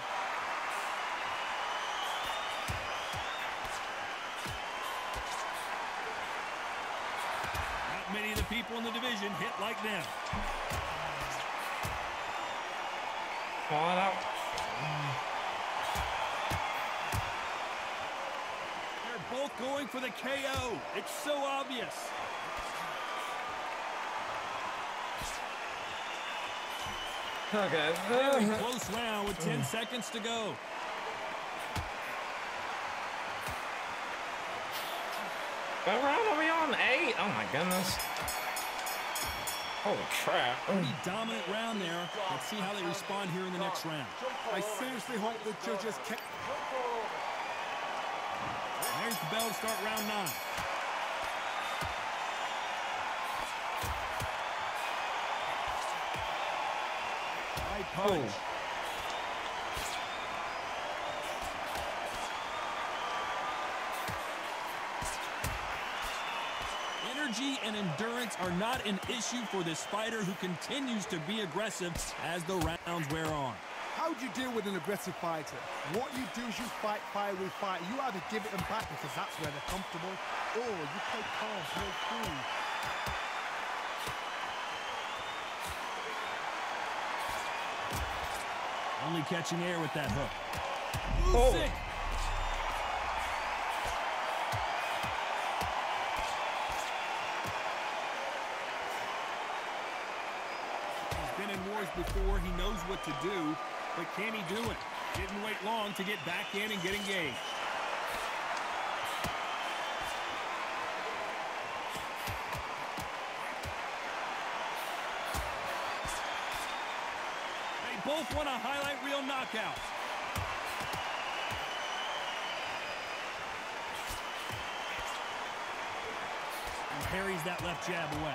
Not many of the people in the division hit like them. Falling out. They're both going for the KO. It's so obvious. Okay. Very close round with 10 seconds to go. What round are we on? 8? Oh my goodness. Holy crap. Pretty dominant round there. Let's see how they respond here in the next round. I seriously hope the judges can... There's the bell to start round 9. Right punch. Energy and endurance are not an issue for this fighter who continues to be aggressive as the rounds wear on. How do you deal with an aggressive fighter? What you do is you fight fire with fire. You either give it them back because that's where they're comfortable, or you play calm, play cool. Only catching air with that hook. Oh. Sick. He's been in wars before. He knows what to do, but can he do it? Didn't wait long to get back in and get engaged. They both want a highlight reel knockout. And parries that left jab away.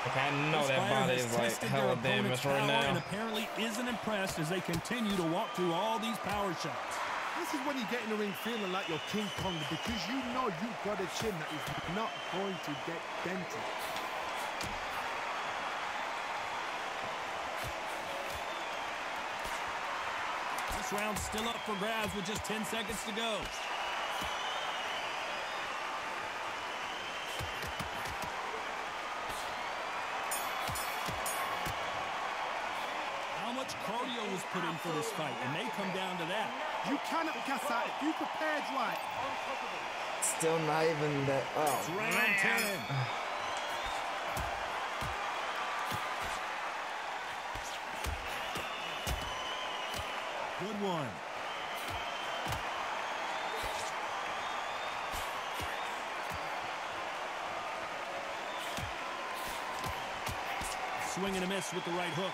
Okay, I know This that fighter body has is like tested hella their opponent's damaged right power and now. apparently isn't impressed as they continue to walk through all these power shots. This is when you get in the ring feeling like you're King Kong because you know you've got a chin that is not going to get dented. This round's still up for grabs with just 10 seconds to go. How much cardio was put in for this fight? It may come down to that. You cannot gas out if you prepared right. Still not even that. Oh, It's round man. 10. Good one. Swing and a miss with the right hook.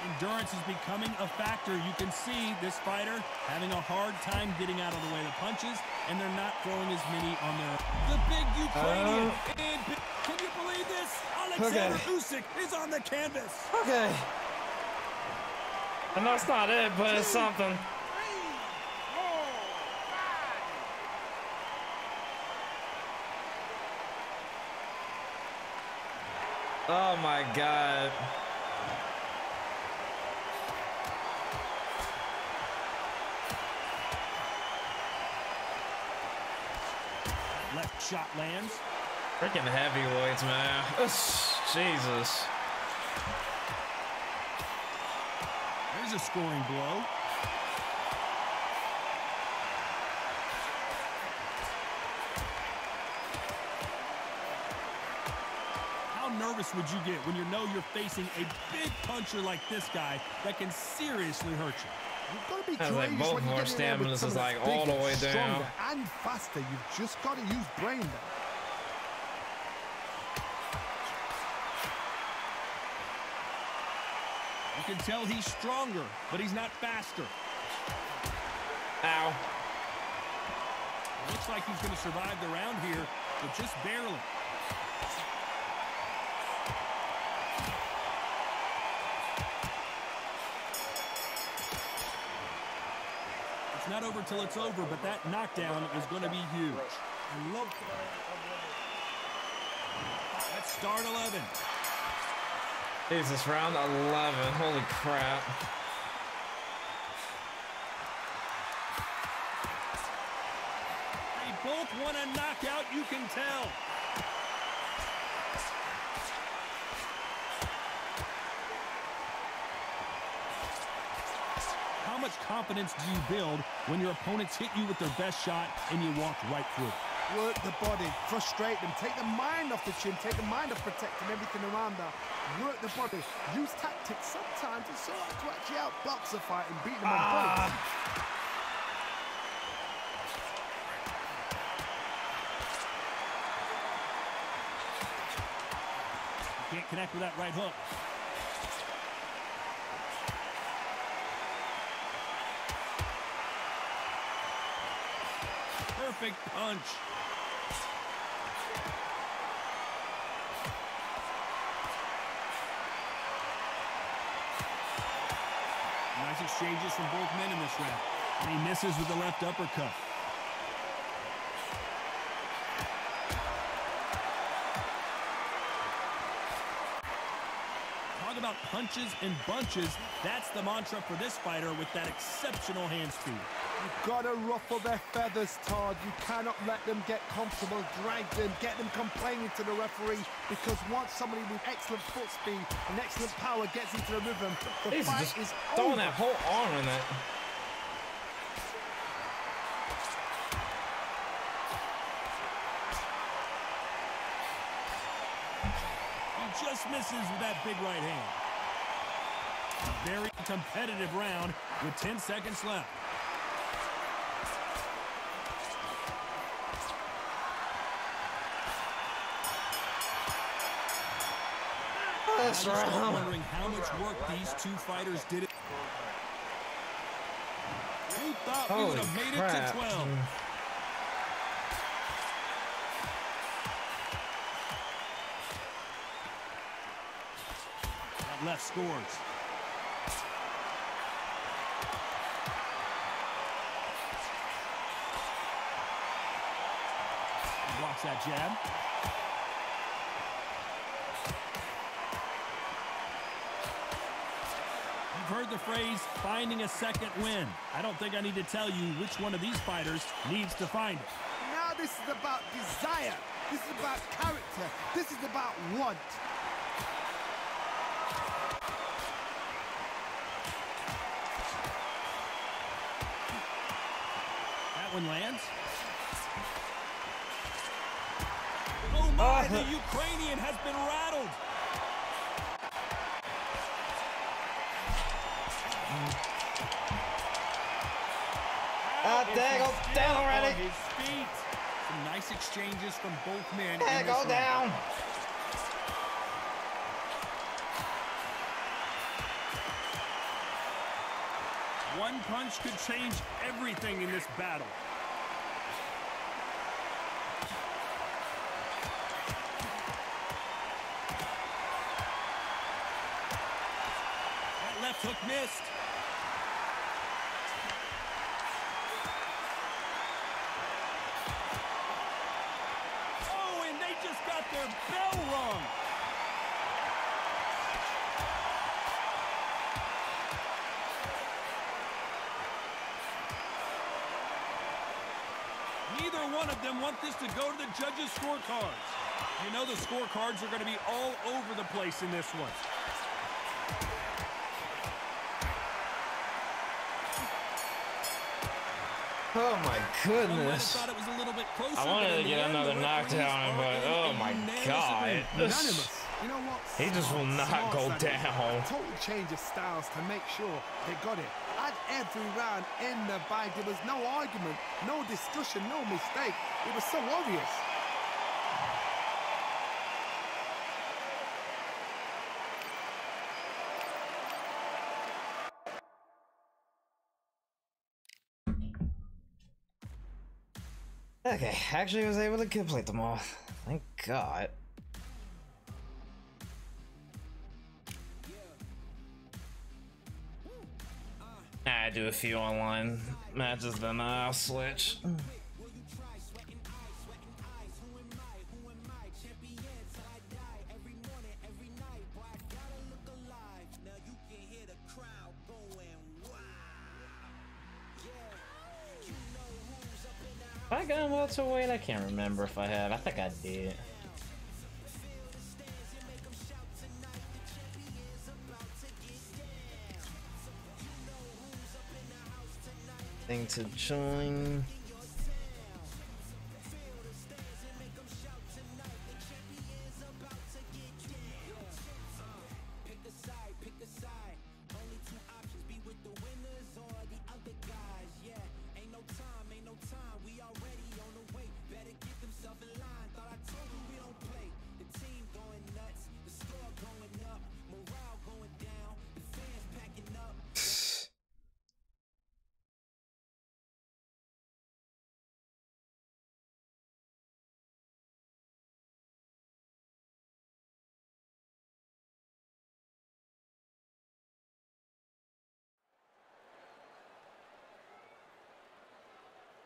Endurance is becoming a factor. You can see this fighter having a hard time getting out of the way of the punches, and they're not throwing as many on their... The big Ukrainian. Can you believe this? Alexander Usyk is on the canvas. Okay. I know it's not it, but it's something. Oh my god. Left shot lands. Freaking heavyweights, man. Jesus. There's a scoring blow. How nervous would you get when you know you're facing a big puncher like this guy that can seriously hurt you? You've got to be Sounds like courageous both when of you our get in there with staminas is someone like that's all the bigger, way down. stronger, and faster. You've just got to use brain there. You can tell he's stronger, but he's not faster. Ow. Looks like he's going to survive the round here, but just barely. It's not over till it's over, but that knockdown is going to be huge. Let's start 11. Jesus, round 11. Holy crap. They both want a knockout, you can tell. How much confidence do you build when your opponents hit you with their best shot and you walk right through it? Work the body, frustrate them, take the mind off the chin, take the mind off protecting everything around her. Work the body, use tactics. Sometimes it's so hard to actually outbox a fight and beat them on points. Can't connect with that right hook. Perfect punch. Nice exchanges from both men in this round. And he misses with the left uppercut. Talk about punches and bunches. That's the mantra for this fighter with that exceptional hand speed. You've got to ruffle their feathers, Todd. You cannot let them get comfortable, drag them, get them complaining to the referee, because once somebody with excellent foot speed and excellent power gets into the rhythm, the He's fight just is throwing over. that whole arm in it. He just misses with that big right hand. A very competitive round with 10 seconds left. This I'm round. wondering how much work these two fighters did. Who thought we would have made it crap. to 12? That left scores. He blocks that jab. You've heard the phrase, finding a second win. I don't think I need to tell you which one of these fighters needs to find it. Now this is about desire. This is about character. This is about want. That one lands. Oh my, the Ukrainian has been rattled. Go down already. His feet. Some nice exchanges from both men. Yeah, in this go round. down. One punch could change everything in this battle. That left hook missed. Oh, and they just got their bell rung. one of them want this to go to the judges' scorecards. You know the scorecards are going to be all over the place in this one. Oh my goodness. Thought it was a little bit closer, I wanted to get another knockdown, but oh my god. Unanimous. You know what? He just will not go down. Total change of styles to make sure they got it. At every round in the bag, there was no argument, no discussion, no mistake. It was so obvious. Okay, actually I was able to complete them all. Thank God. I do a few online matches, then I'll switch. I got welterweight. I can't remember if I have. I think I did. Thing to join.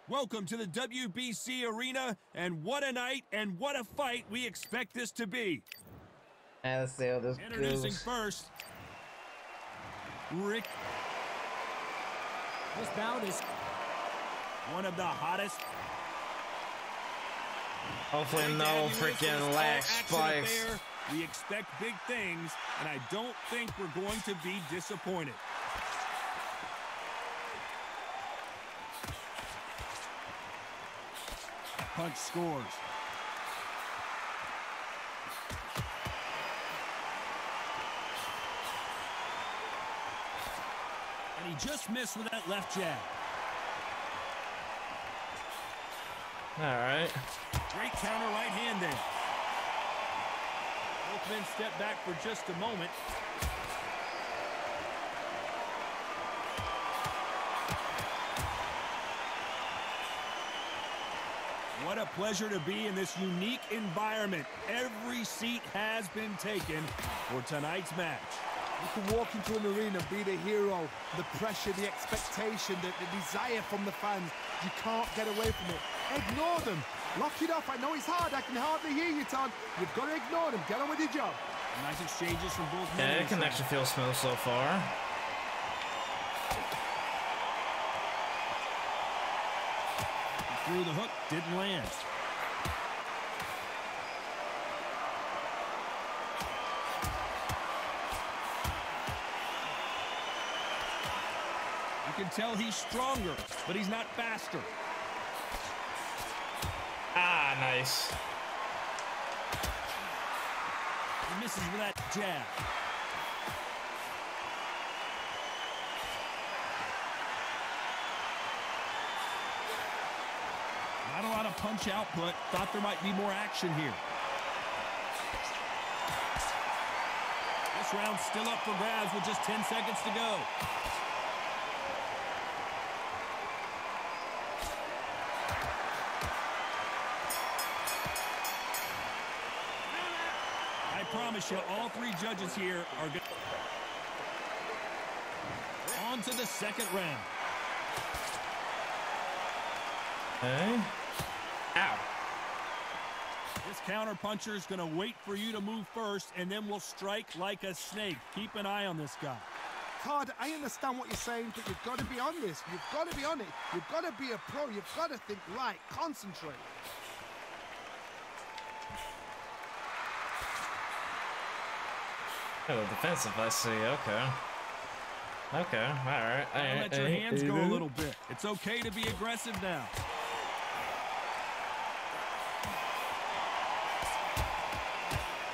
Welcome to the WBC arena, and what a night and what a fight we expect this to be. Let's see how this Introducing goes. first, Rick. This bout is One of the hottest. Hopefully no freaking lag spikes. We expect big things, and I don't think we're going to be disappointed. Punch scores. And he just missed with that left jab. All right. Great counter right hand there. Both men step back for just a moment. What a pleasure to be in this unique environment. Every seat has been taken for tonight's match. You can walk into an arena, be the hero, the pressure, the expectation, the desire from the fans. You can't get away from it. Ignore them. Lock it off. I know it's hard. I can hardly hear you, Todd. You've got to ignore them. Get on with your job. Nice exchanges from both men. Yeah, the connection feels smooth so far. Through the hook, didn't land. You can tell he's stronger, but he's not faster. Ah, nice. He misses with that jab. Not a lot of punch output. Thought there might be more action here. This round's still up for grabs with just 10 seconds to go. I promise you, all three judges here are good. On to the second round. Okay. Ow. This counter-puncher is going to wait for you to move first, and then will strike like a snake. Keep an eye on this guy. Todd, I understand what you're saying, but you've got to be on this. You've got to be on it. You've got to be a pro. You've got to think right. Concentrate. Oh, defensive, I see. Okay. Okay, alright. Let your hands go a little bit. It's okay to be aggressive now.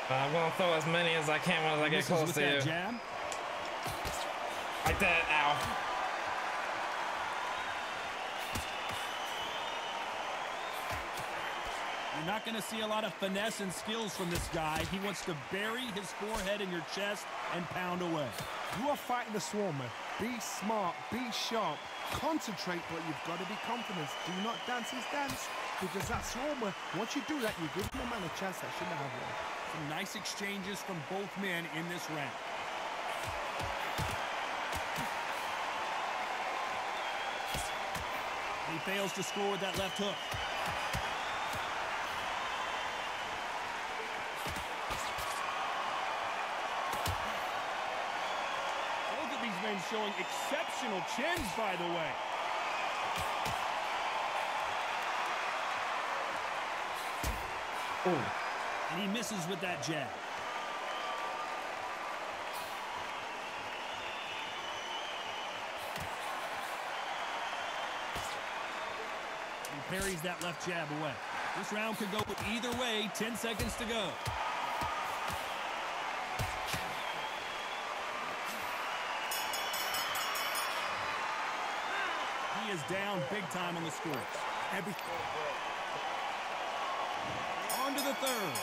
I'm gonna throw as many as I can as I get close to you. Jab. Like that, ow. You're not going to see a lot of finesse and skills from this guy. He wants to bury his forehead in your chest and pound away. You are fighting the Swarmer. Be smart, be sharp, concentrate, but you've got to be confident. Do not dance his dance, because that Swarmer, once you do that, you give the man a chance that shouldn't have one. Some nice exchanges from both men in this round. He fails to score with that left hook. Both of these men showing exceptional chins, by the way. Ooh. And he misses with that jab. He parries that left jab away. This round could go either way. 10 seconds to go. He is down big time on the scores. On to the third.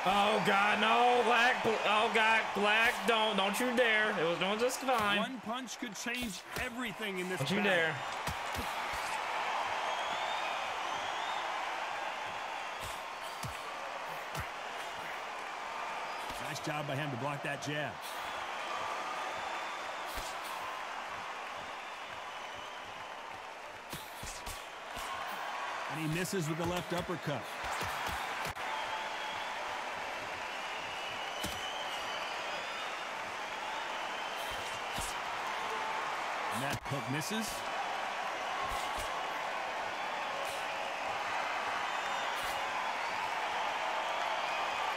Oh God, no, Black! Oh God, Black! Don't you dare! It was doing just fine. One punch could change everything in this Don't you battle. dare! Nice job by him to block that jab. And he misses with the left uppercut. And that hook misses.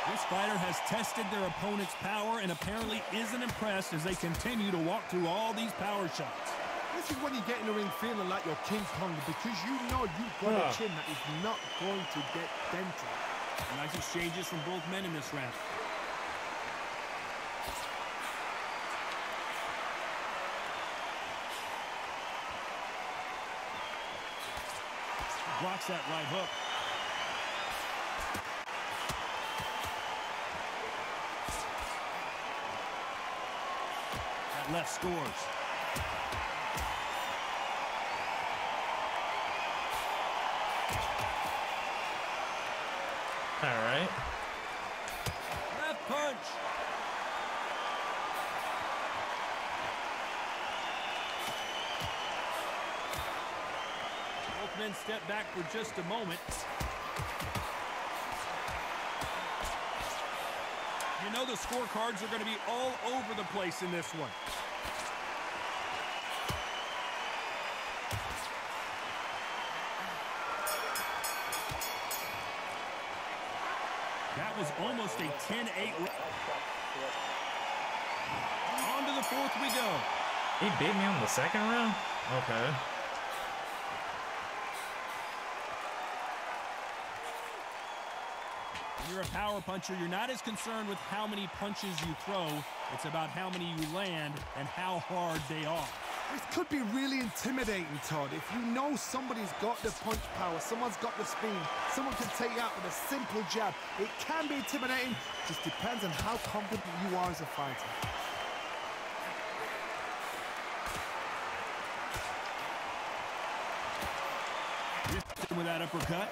This fighter has tested their opponent's power and apparently isn't impressed as they continue to walk through all these power shots. This is when you get in the ring feeling like you're King Kong, because you know you've got a chin that is not going to get dented. Nice exchanges from both men in this round. Blocks that right hook. That left scores. All right. Left punch. Both men step back for just a moment. You know the scorecards are going to be all over the place in this one. That was almost a 10-8. On to the fourth we go. He beat me on the second round? Okay. When you're a power puncher, you're not as concerned with how many punches you throw. It's about how many you land and how hard they are. This could be really intimidating, Todd. If you know somebody's got the punch power, someone's got the speed, someone can take you out with a simple jab. It can be intimidating. Just depends on how confident you are as a fighter. Just with that uppercut.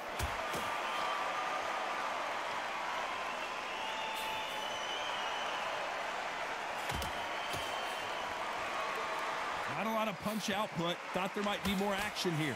Not a lot of punch output. Thought there might be more action here.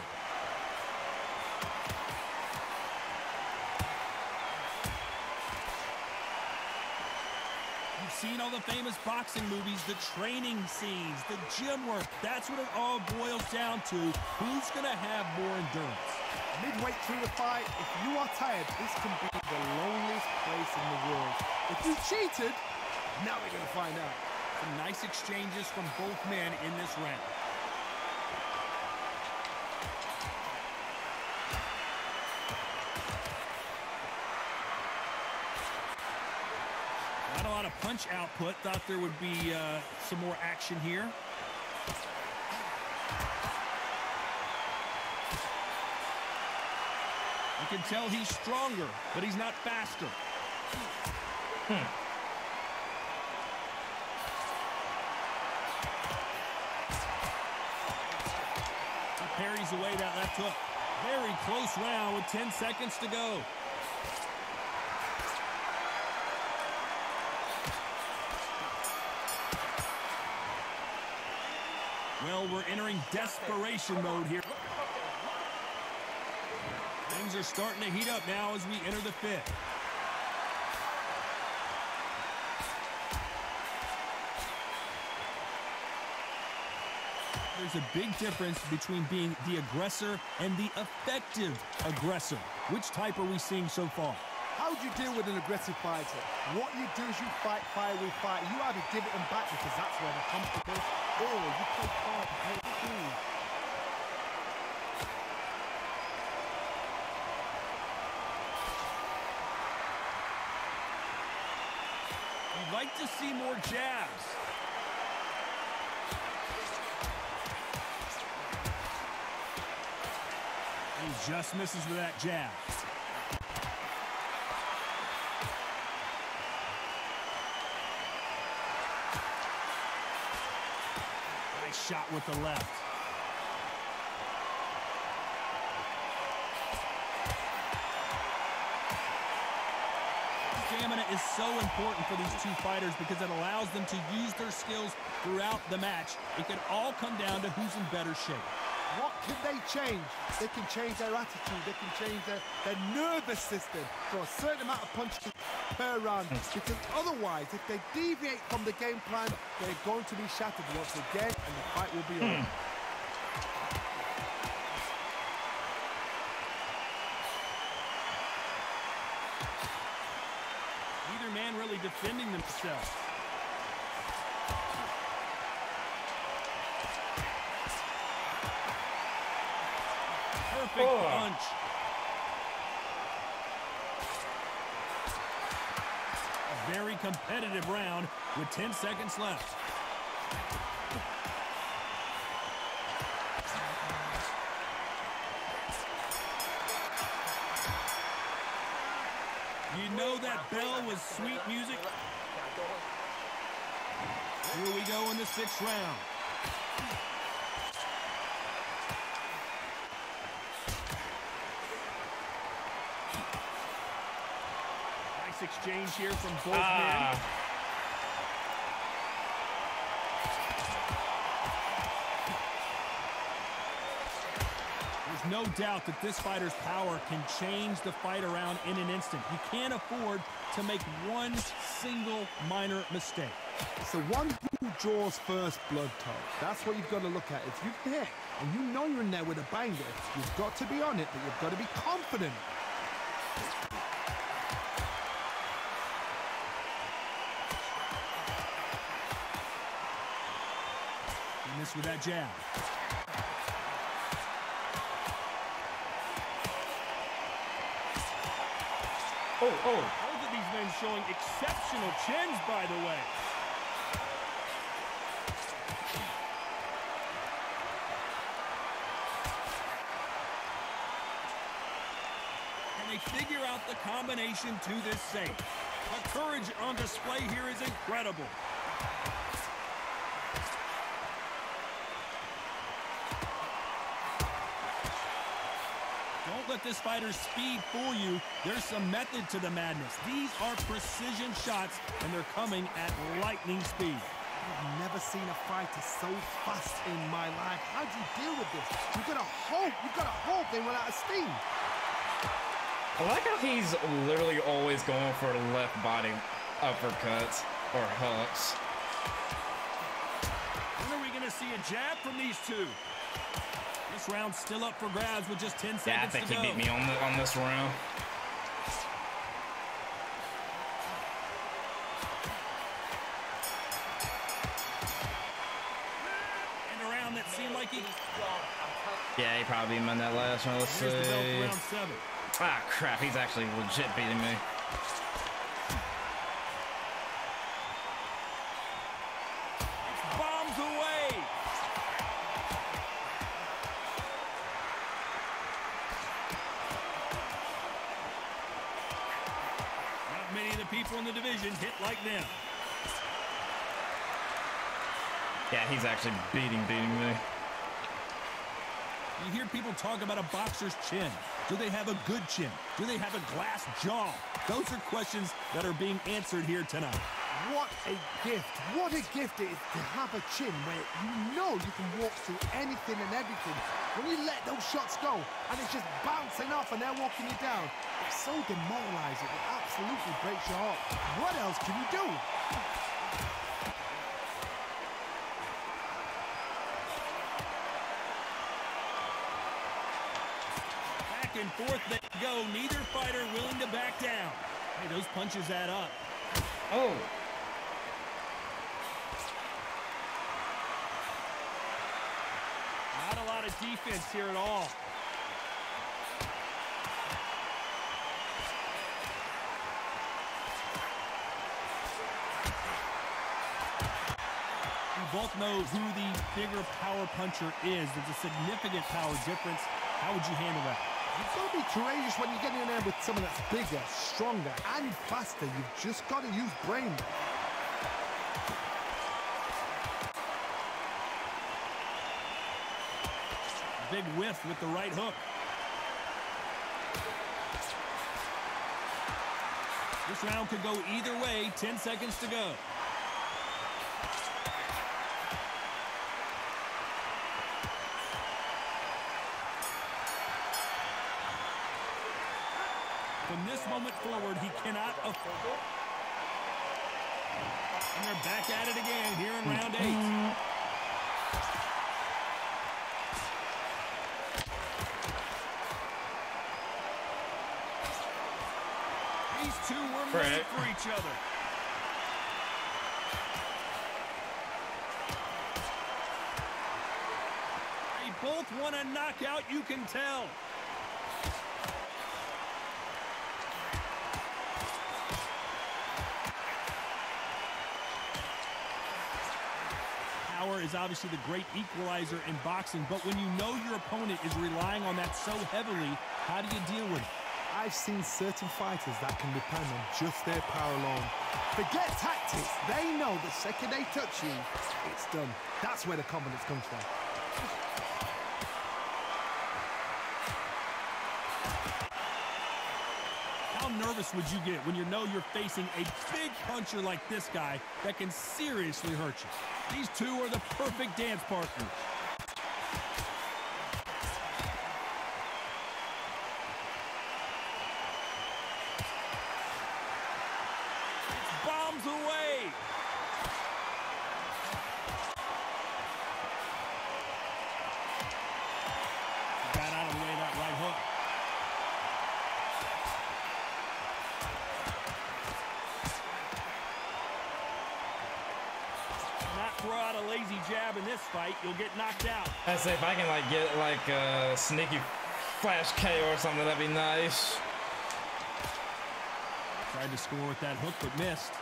We've seen all the famous boxing movies, the training scenes, the gym work. That's what it all boils down to. Who's going to have more endurance? Midway through the fight, if you are tired, this can be the loneliest place in the world. If you cheated, now we're going to find out. Some nice exchanges from both men in this round. Not a lot of punch output. Thought there would be some more action here. You can tell he's stronger, but he's not faster. He parries away that left hook. Very close round with 10 seconds to go. Well, we're entering desperation mode here. Things are starting to heat up now as we enter the fifth. There's a big difference between being the aggressor and the effective aggressor. Which type are we seeing so far? How do you deal with an aggressive fighter? What you do is you fight fire with fire. You either give it them back because that's where they're comfortable, or you play hard and play cool. You'd like to see more jabs. He just misses with that jab. Nice shot with the left. Stamina is so important for these two fighters because it allows them to use their skills throughout the match. It can all come down to who's in better shape. What can they change? They can change their attitude. They can change their nervous system for a certain amount of punches per round. Because otherwise, if they deviate from the game plan, they're going to be shattered once again, and the fight will be over. Neither man really defending themselves. Perfect punch. A very competitive round with 10 seconds left. You know that bell was sweet music. Here we go in the 6th round. Exchange here from both men. There's no doubt that this fighter's power can change the fight around in an instant. You can't afford to make one single minor mistake. It's the one who draws first blood, Todd. That's what you've got to look at. If you're there and you know you're in there with a banger, you've got to be on it, but you've got to be confident. With that jab. Both of these men showing exceptional chins, by the way. And they figure out the combination to this safe. The courage on display here is incredible. Let this fighter's speed fool you. There's some method to the madness. These are precision shots, and they're coming at lightning speed. I've never seen a fighter so fast in my life. How do you deal with this? You've got to hope they run out of steam. I like how he's literally always going for left body uppercuts. Or hooks. When are we going to see a jab from these two? This round's still up for grabs with just 10 seconds to go. Yeah, I think he beat me on this round. And a round that seemed like he... Yeah, he probably beat me in that last one. Let's see. Here's the bell for round 7. Ah, crap. He's actually legit beating me. It's bombs away. Not many of the people in the division hit like them. Yeah, he's actually beating me. You hear people talk about a boxer's chin. Do they have a good chin? Do they have a glass jaw? Those are questions that are being answered here tonight. What a gift. What a gift it is to have a chin where you know you can walk through anything and everything. When you let those shots go and it's just bouncing off and they're walking you down, it's so demoralizing. It absolutely breaks your heart. What else can you do? Back and forth they go. Neither fighter willing to back down. Hey, those punches add up. Oh. Not a lot of defense here at all. We both know who the bigger power puncher is. There's a significant power difference. How would you handle that? You've got to be courageous when you get in there with someone that's bigger, stronger, and faster. You've just got to use brain. Big whiff with the right hook. This round could go either way. 10 seconds to go. From this moment forward, he cannot afford. And they're back at it again here in round 8. These two were made for each other. They both want a knockout, you can tell. Power is obviously the great equalizer in boxing, but when you know your opponent is relying on that so heavily, how do you deal with it? I've seen certain fighters that can depend on just their power alone. Forget tactics. They know the second they touch you, it's done. That's where the confidence comes from. How nervous would you get when you know you're facing a big puncher like this guy that can seriously hurt you? These two are the perfect dance partners. It's bombs away. Got out of the way of that right hook. Throw out a lazy jab in this fight, you'll get knocked out. I'd say if I can like get like a sneaky flash KO or something, that'd be nice. Tried to score with that hook, but missed.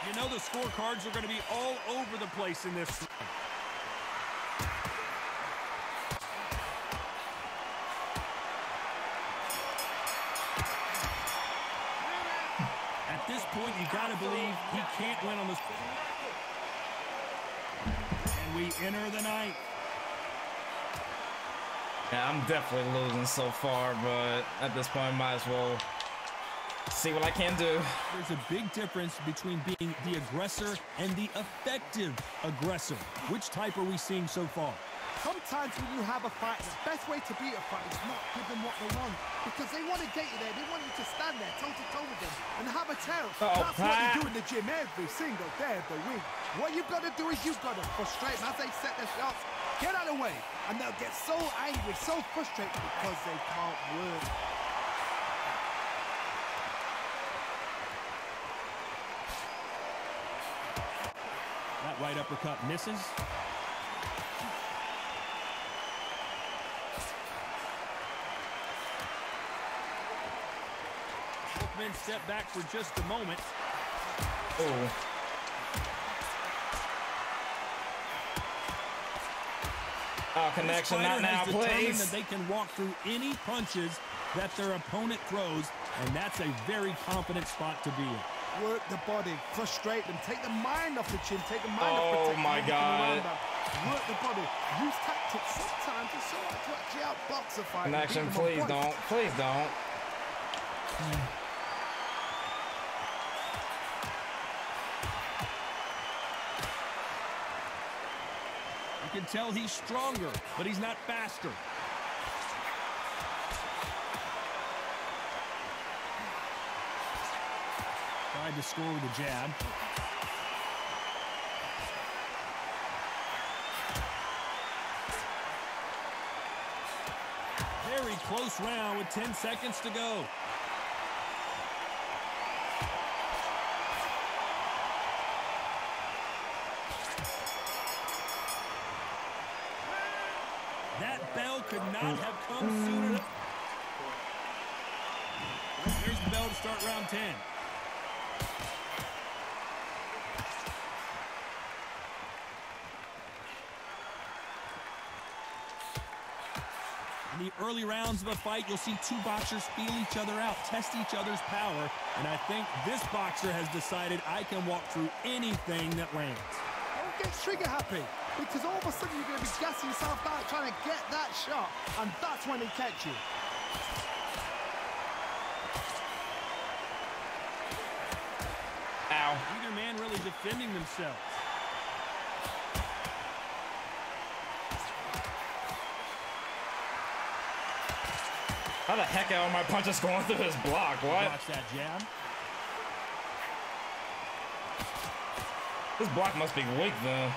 You know the scorecards are going to be all over the place in this fight. At this point, you got to believe he can't win on this. And we enter the ninth. Yeah, I'm definitely losing so far, but at this point, might as well see what I can do. There's a big difference between being the aggressor and the effective aggressor. Which type are we seeing so far? Sometimes when you have a fight, the best way to beat a fight is not give them what they want. Because they want to get you there. They want you to stand there toe-to-toe with them and have a tail. That's what you do in the gym every single day of the week. What you've got to do is you've got to frustrate them as they set their shots. Get out of the way. And they'll get so angry, so frustrated because they can't work. That right uppercut misses. Both men step back for just a moment. Oh. Oh, connection, not now, please. That they can walk through any punches that their opponent throws, and that's a very confident spot to be in. Work the body, frustrate them, take the mind off the chin, take the mind off the Oh my God. Work the body, use tactics. Sometimes it's so hard to actually outbox a fight. Connection, please don't. Please don't. You can tell he's stronger, but he's not faster. Tried to score with a jab. Very close round with 10 seconds to go. That bell could not have come sooner. There's the bell to start round 10. In the early rounds of a fight, you'll see two boxers feel each other out, test each other's power, and I think this boxer has decided I can walk through anything that lands. Don't get trigger happy, because all of a sudden you're going to be gassing yourself out trying to get that shot, and that's when he catch you. Ow. Neither man really defending themselves. How the heck are my punches going through his block? What? Watch that jab. This block must be weak then.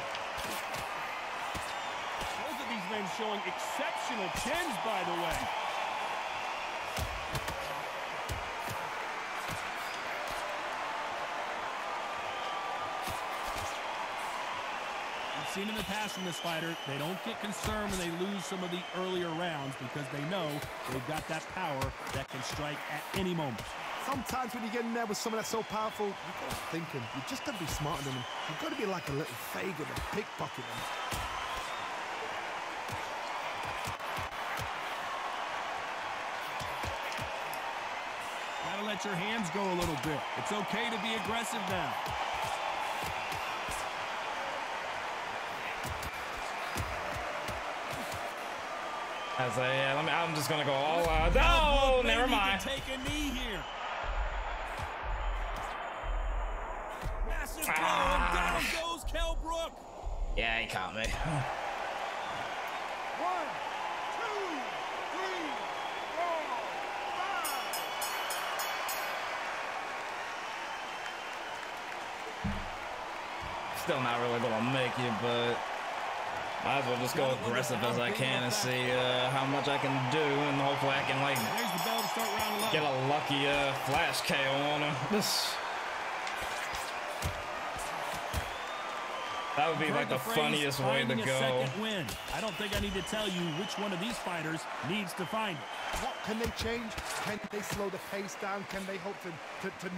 Both of these men showing exceptional chins, by the way. We've seen in the past from this fighter, they don't get concerned when they lose some of the earlier rounds because they know they've got that power that can strike at any moment. Sometimes when you get in there with someone that's so powerful, you've got to think him. You've just got to be smarter than him. You've got to be like a little faggot and pickpocket him. Gotta let your hands go a little bit. It's okay to be aggressive now. I'm just gonna go all out. No, never mind. Take a knee here. Massive blow, and down goes Kell Brook. Yeah, he caught me. 1, 2, 3, 4, 5. Still not really gonna make it, but might as well just go aggressive as I can and see how much I can do, and hopefully I can like There's the bell to start round 11. get a lucky flash KO on him. That would be like the funniest way to go. Second win. I don't think I need to tell you which one of these fighters needs to find it. What can they change? Can they slow the pace down? Can they hope to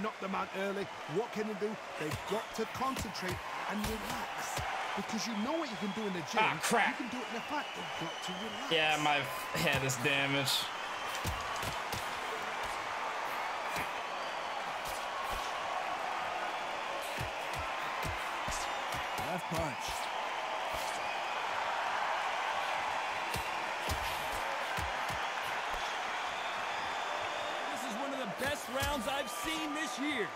knock them out early? What can they do? They've got to concentrate and relax. Because you know what you can do in the gym. Ah, crap. You can do it in the fight. They've got to relax. Yeah, my head is damaged. Left punch. This is one of the best rounds I've seen this year.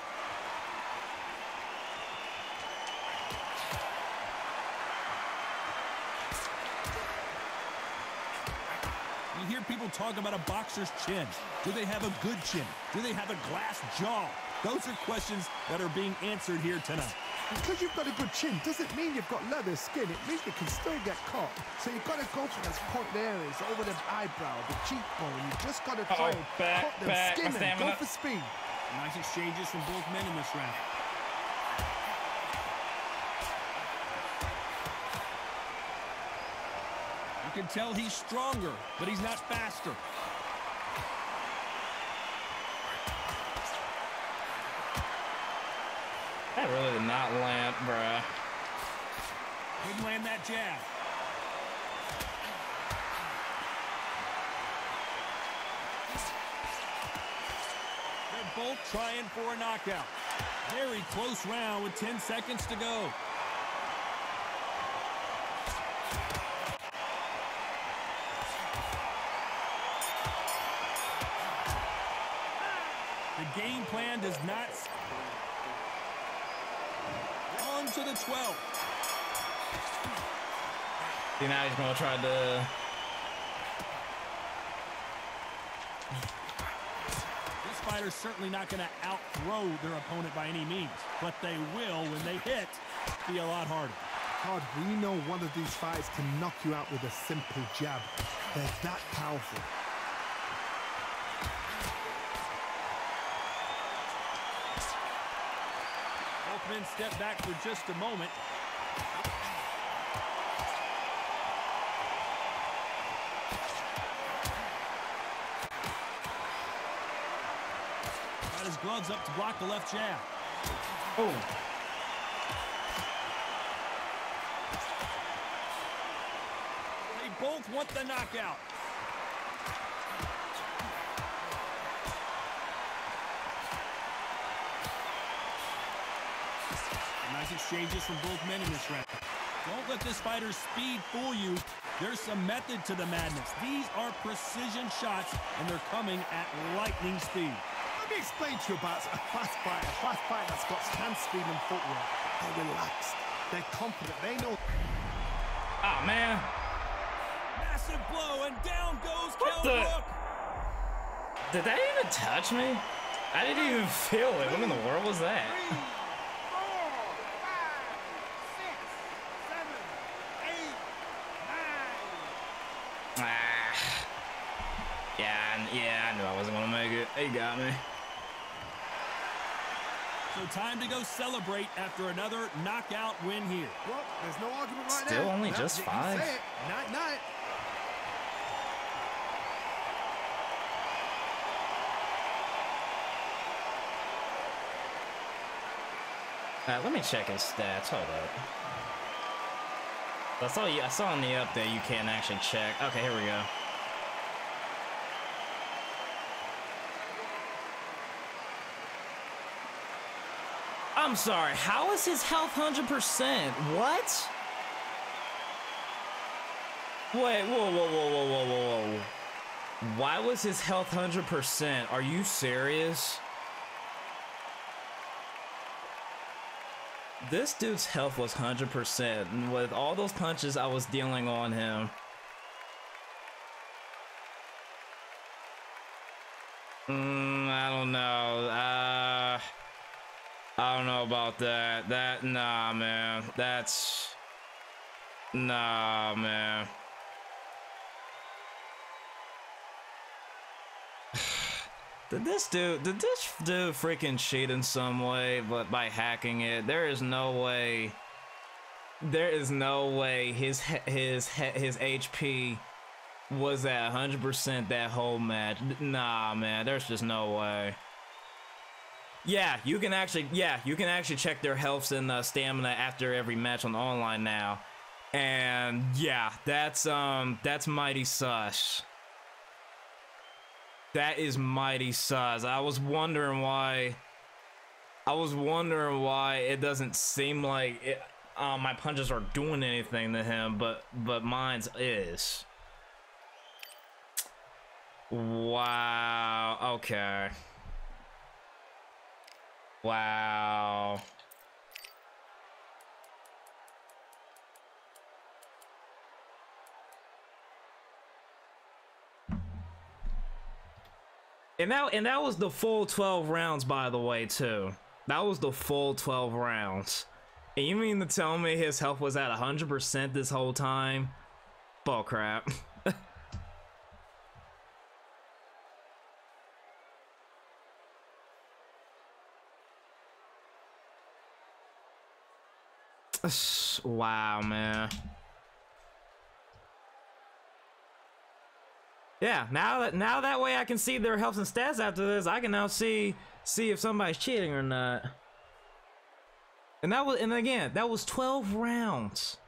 people talk about a boxer's chin. Do they have a good chin? Do they have a glass jaw? Those are questions that are being answered here tonight. Because you've got a good chin doesn't mean you've got leather skin. It means you can still get caught. So you've got to go for those pointed areas, over the eyebrow, the cheekbone. You've just got to try and cut them, skin them, go for speed. Nice exchanges from both men in this round. You can tell he's stronger, but he's not faster. That really did not land, bruh. Couldn't land that jab. They're both trying for a knockout. Very close round with 10 seconds to go. The game plan does not... On to the 12th. See, now he's gonna try to... This fighter's certainly not gonna outthrow their opponent by any means, but they will, when they hit, be a lot harder. God, we know one of these fights can knock you out with a simple jab. They're that powerful. Both men step back for just a moment. Got his gloves up to block the left jab. Oh. They both want the knockout. Nice exchanges from both men in this round. Don't let this fighter's speed fool you. There's some method to the madness. These are precision shots, and they're coming at lightning speed. Let me explain to you about a fast fighter that's got hand speed and footwork. They're relaxed. They're confident. They know. Oh, man. Massive blow, and down goes What Kell the? Brook. Did that even touch me? I didn't even feel it. What in the world was that? 3, 4, 5, 6, 7, 8, 9. Ah. Yeah, I knew I wasn't gonna make it. He got me. So time to go celebrate after another knockout win here. Well, there's no argument right Still now. only Well, just you can 5? say it. Night, night. Let me check his stats. Hold up. I saw on the update you can't actually check. Okay, here we go. I'm sorry, how is his health 100%? What? Wait, whoa. Why was his health 100%? Are you serious? This dude's health was 100%, and with all those punches I was dealing on him. I don't know. I don't know about that. Nah, man. Nah, man. Did this dude freaking cheat in some way, but by hacking it? There is no way his HP was at 100% that whole match. Nah, man, there's just no way. Yeah, you can actually check their healths and stamina after every match on online now. And yeah, that's mighty sus. That is mighty sus. I was wondering why it doesn't seem like it, my punches are doing anything to him, but mine's is. Wow. Okay. Wow. And that was the full 12 rounds, by the way, too. That was the full 12 rounds. And you mean to tell me his health was at 100% this whole time? Bull crap. Wow, man. Yeah, now that way I can see their health and stats after this. I can now see if somebody's cheating or not. And again, that was 12 rounds.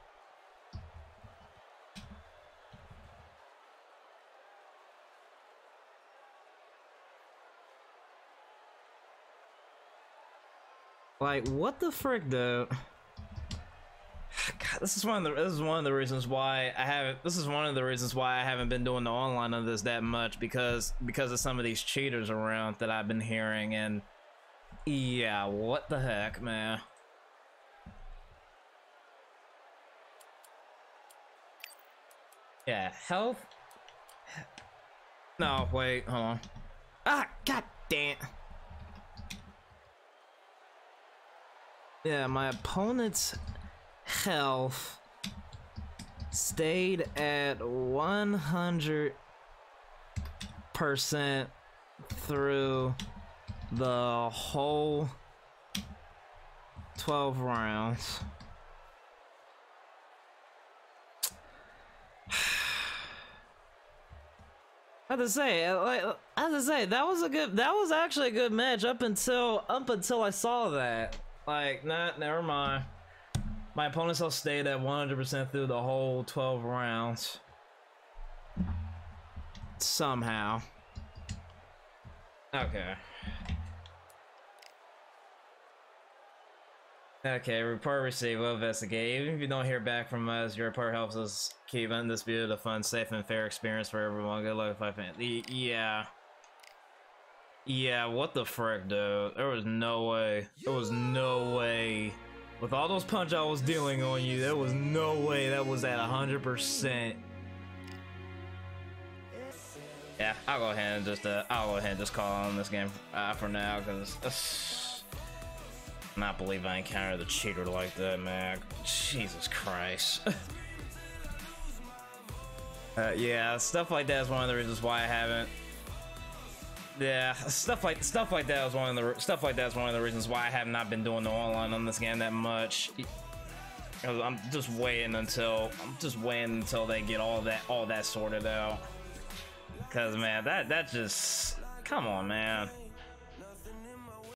Like, what the frick, dude? God, this is one of the reasons why I haven't. This is one of the reasons why I haven't been doing the online of this that much, because of some of these cheaters around that I've been hearing. And yeah, what the heck, man. Yeah, health. No, wait, hold on. Ah, god damn. Yeah, my opponent's health stayed at 100% through the whole 12 rounds. I have to say, that was actually a good match up until I saw that. Like, never mind. My opponent's health stayed at 100% through the whole 12 rounds. Somehow. Okay. Okay, report received. We'll investigate. Even if you don't hear back from us, your report helps us keep Undisputed a fun, safe, and fair experience for everyone. Good luck, Five fans. Yeah. Yeah, what the frick, dude? There was no way. There was no way. With all those punch I was dealing on you, there was no way that was at 100%. Yeah, I'll go ahead and just call on this game for now, because I not believe I encountered the cheater like that, man. Jesus Christ. Yeah, stuff like that is one of the reasons why I haven't. Yeah, stuff like that is one of the reasons why I have not been doing the online on this game that much. I'm just waiting until they get all that sorted out. Cause man, that just, come on, man.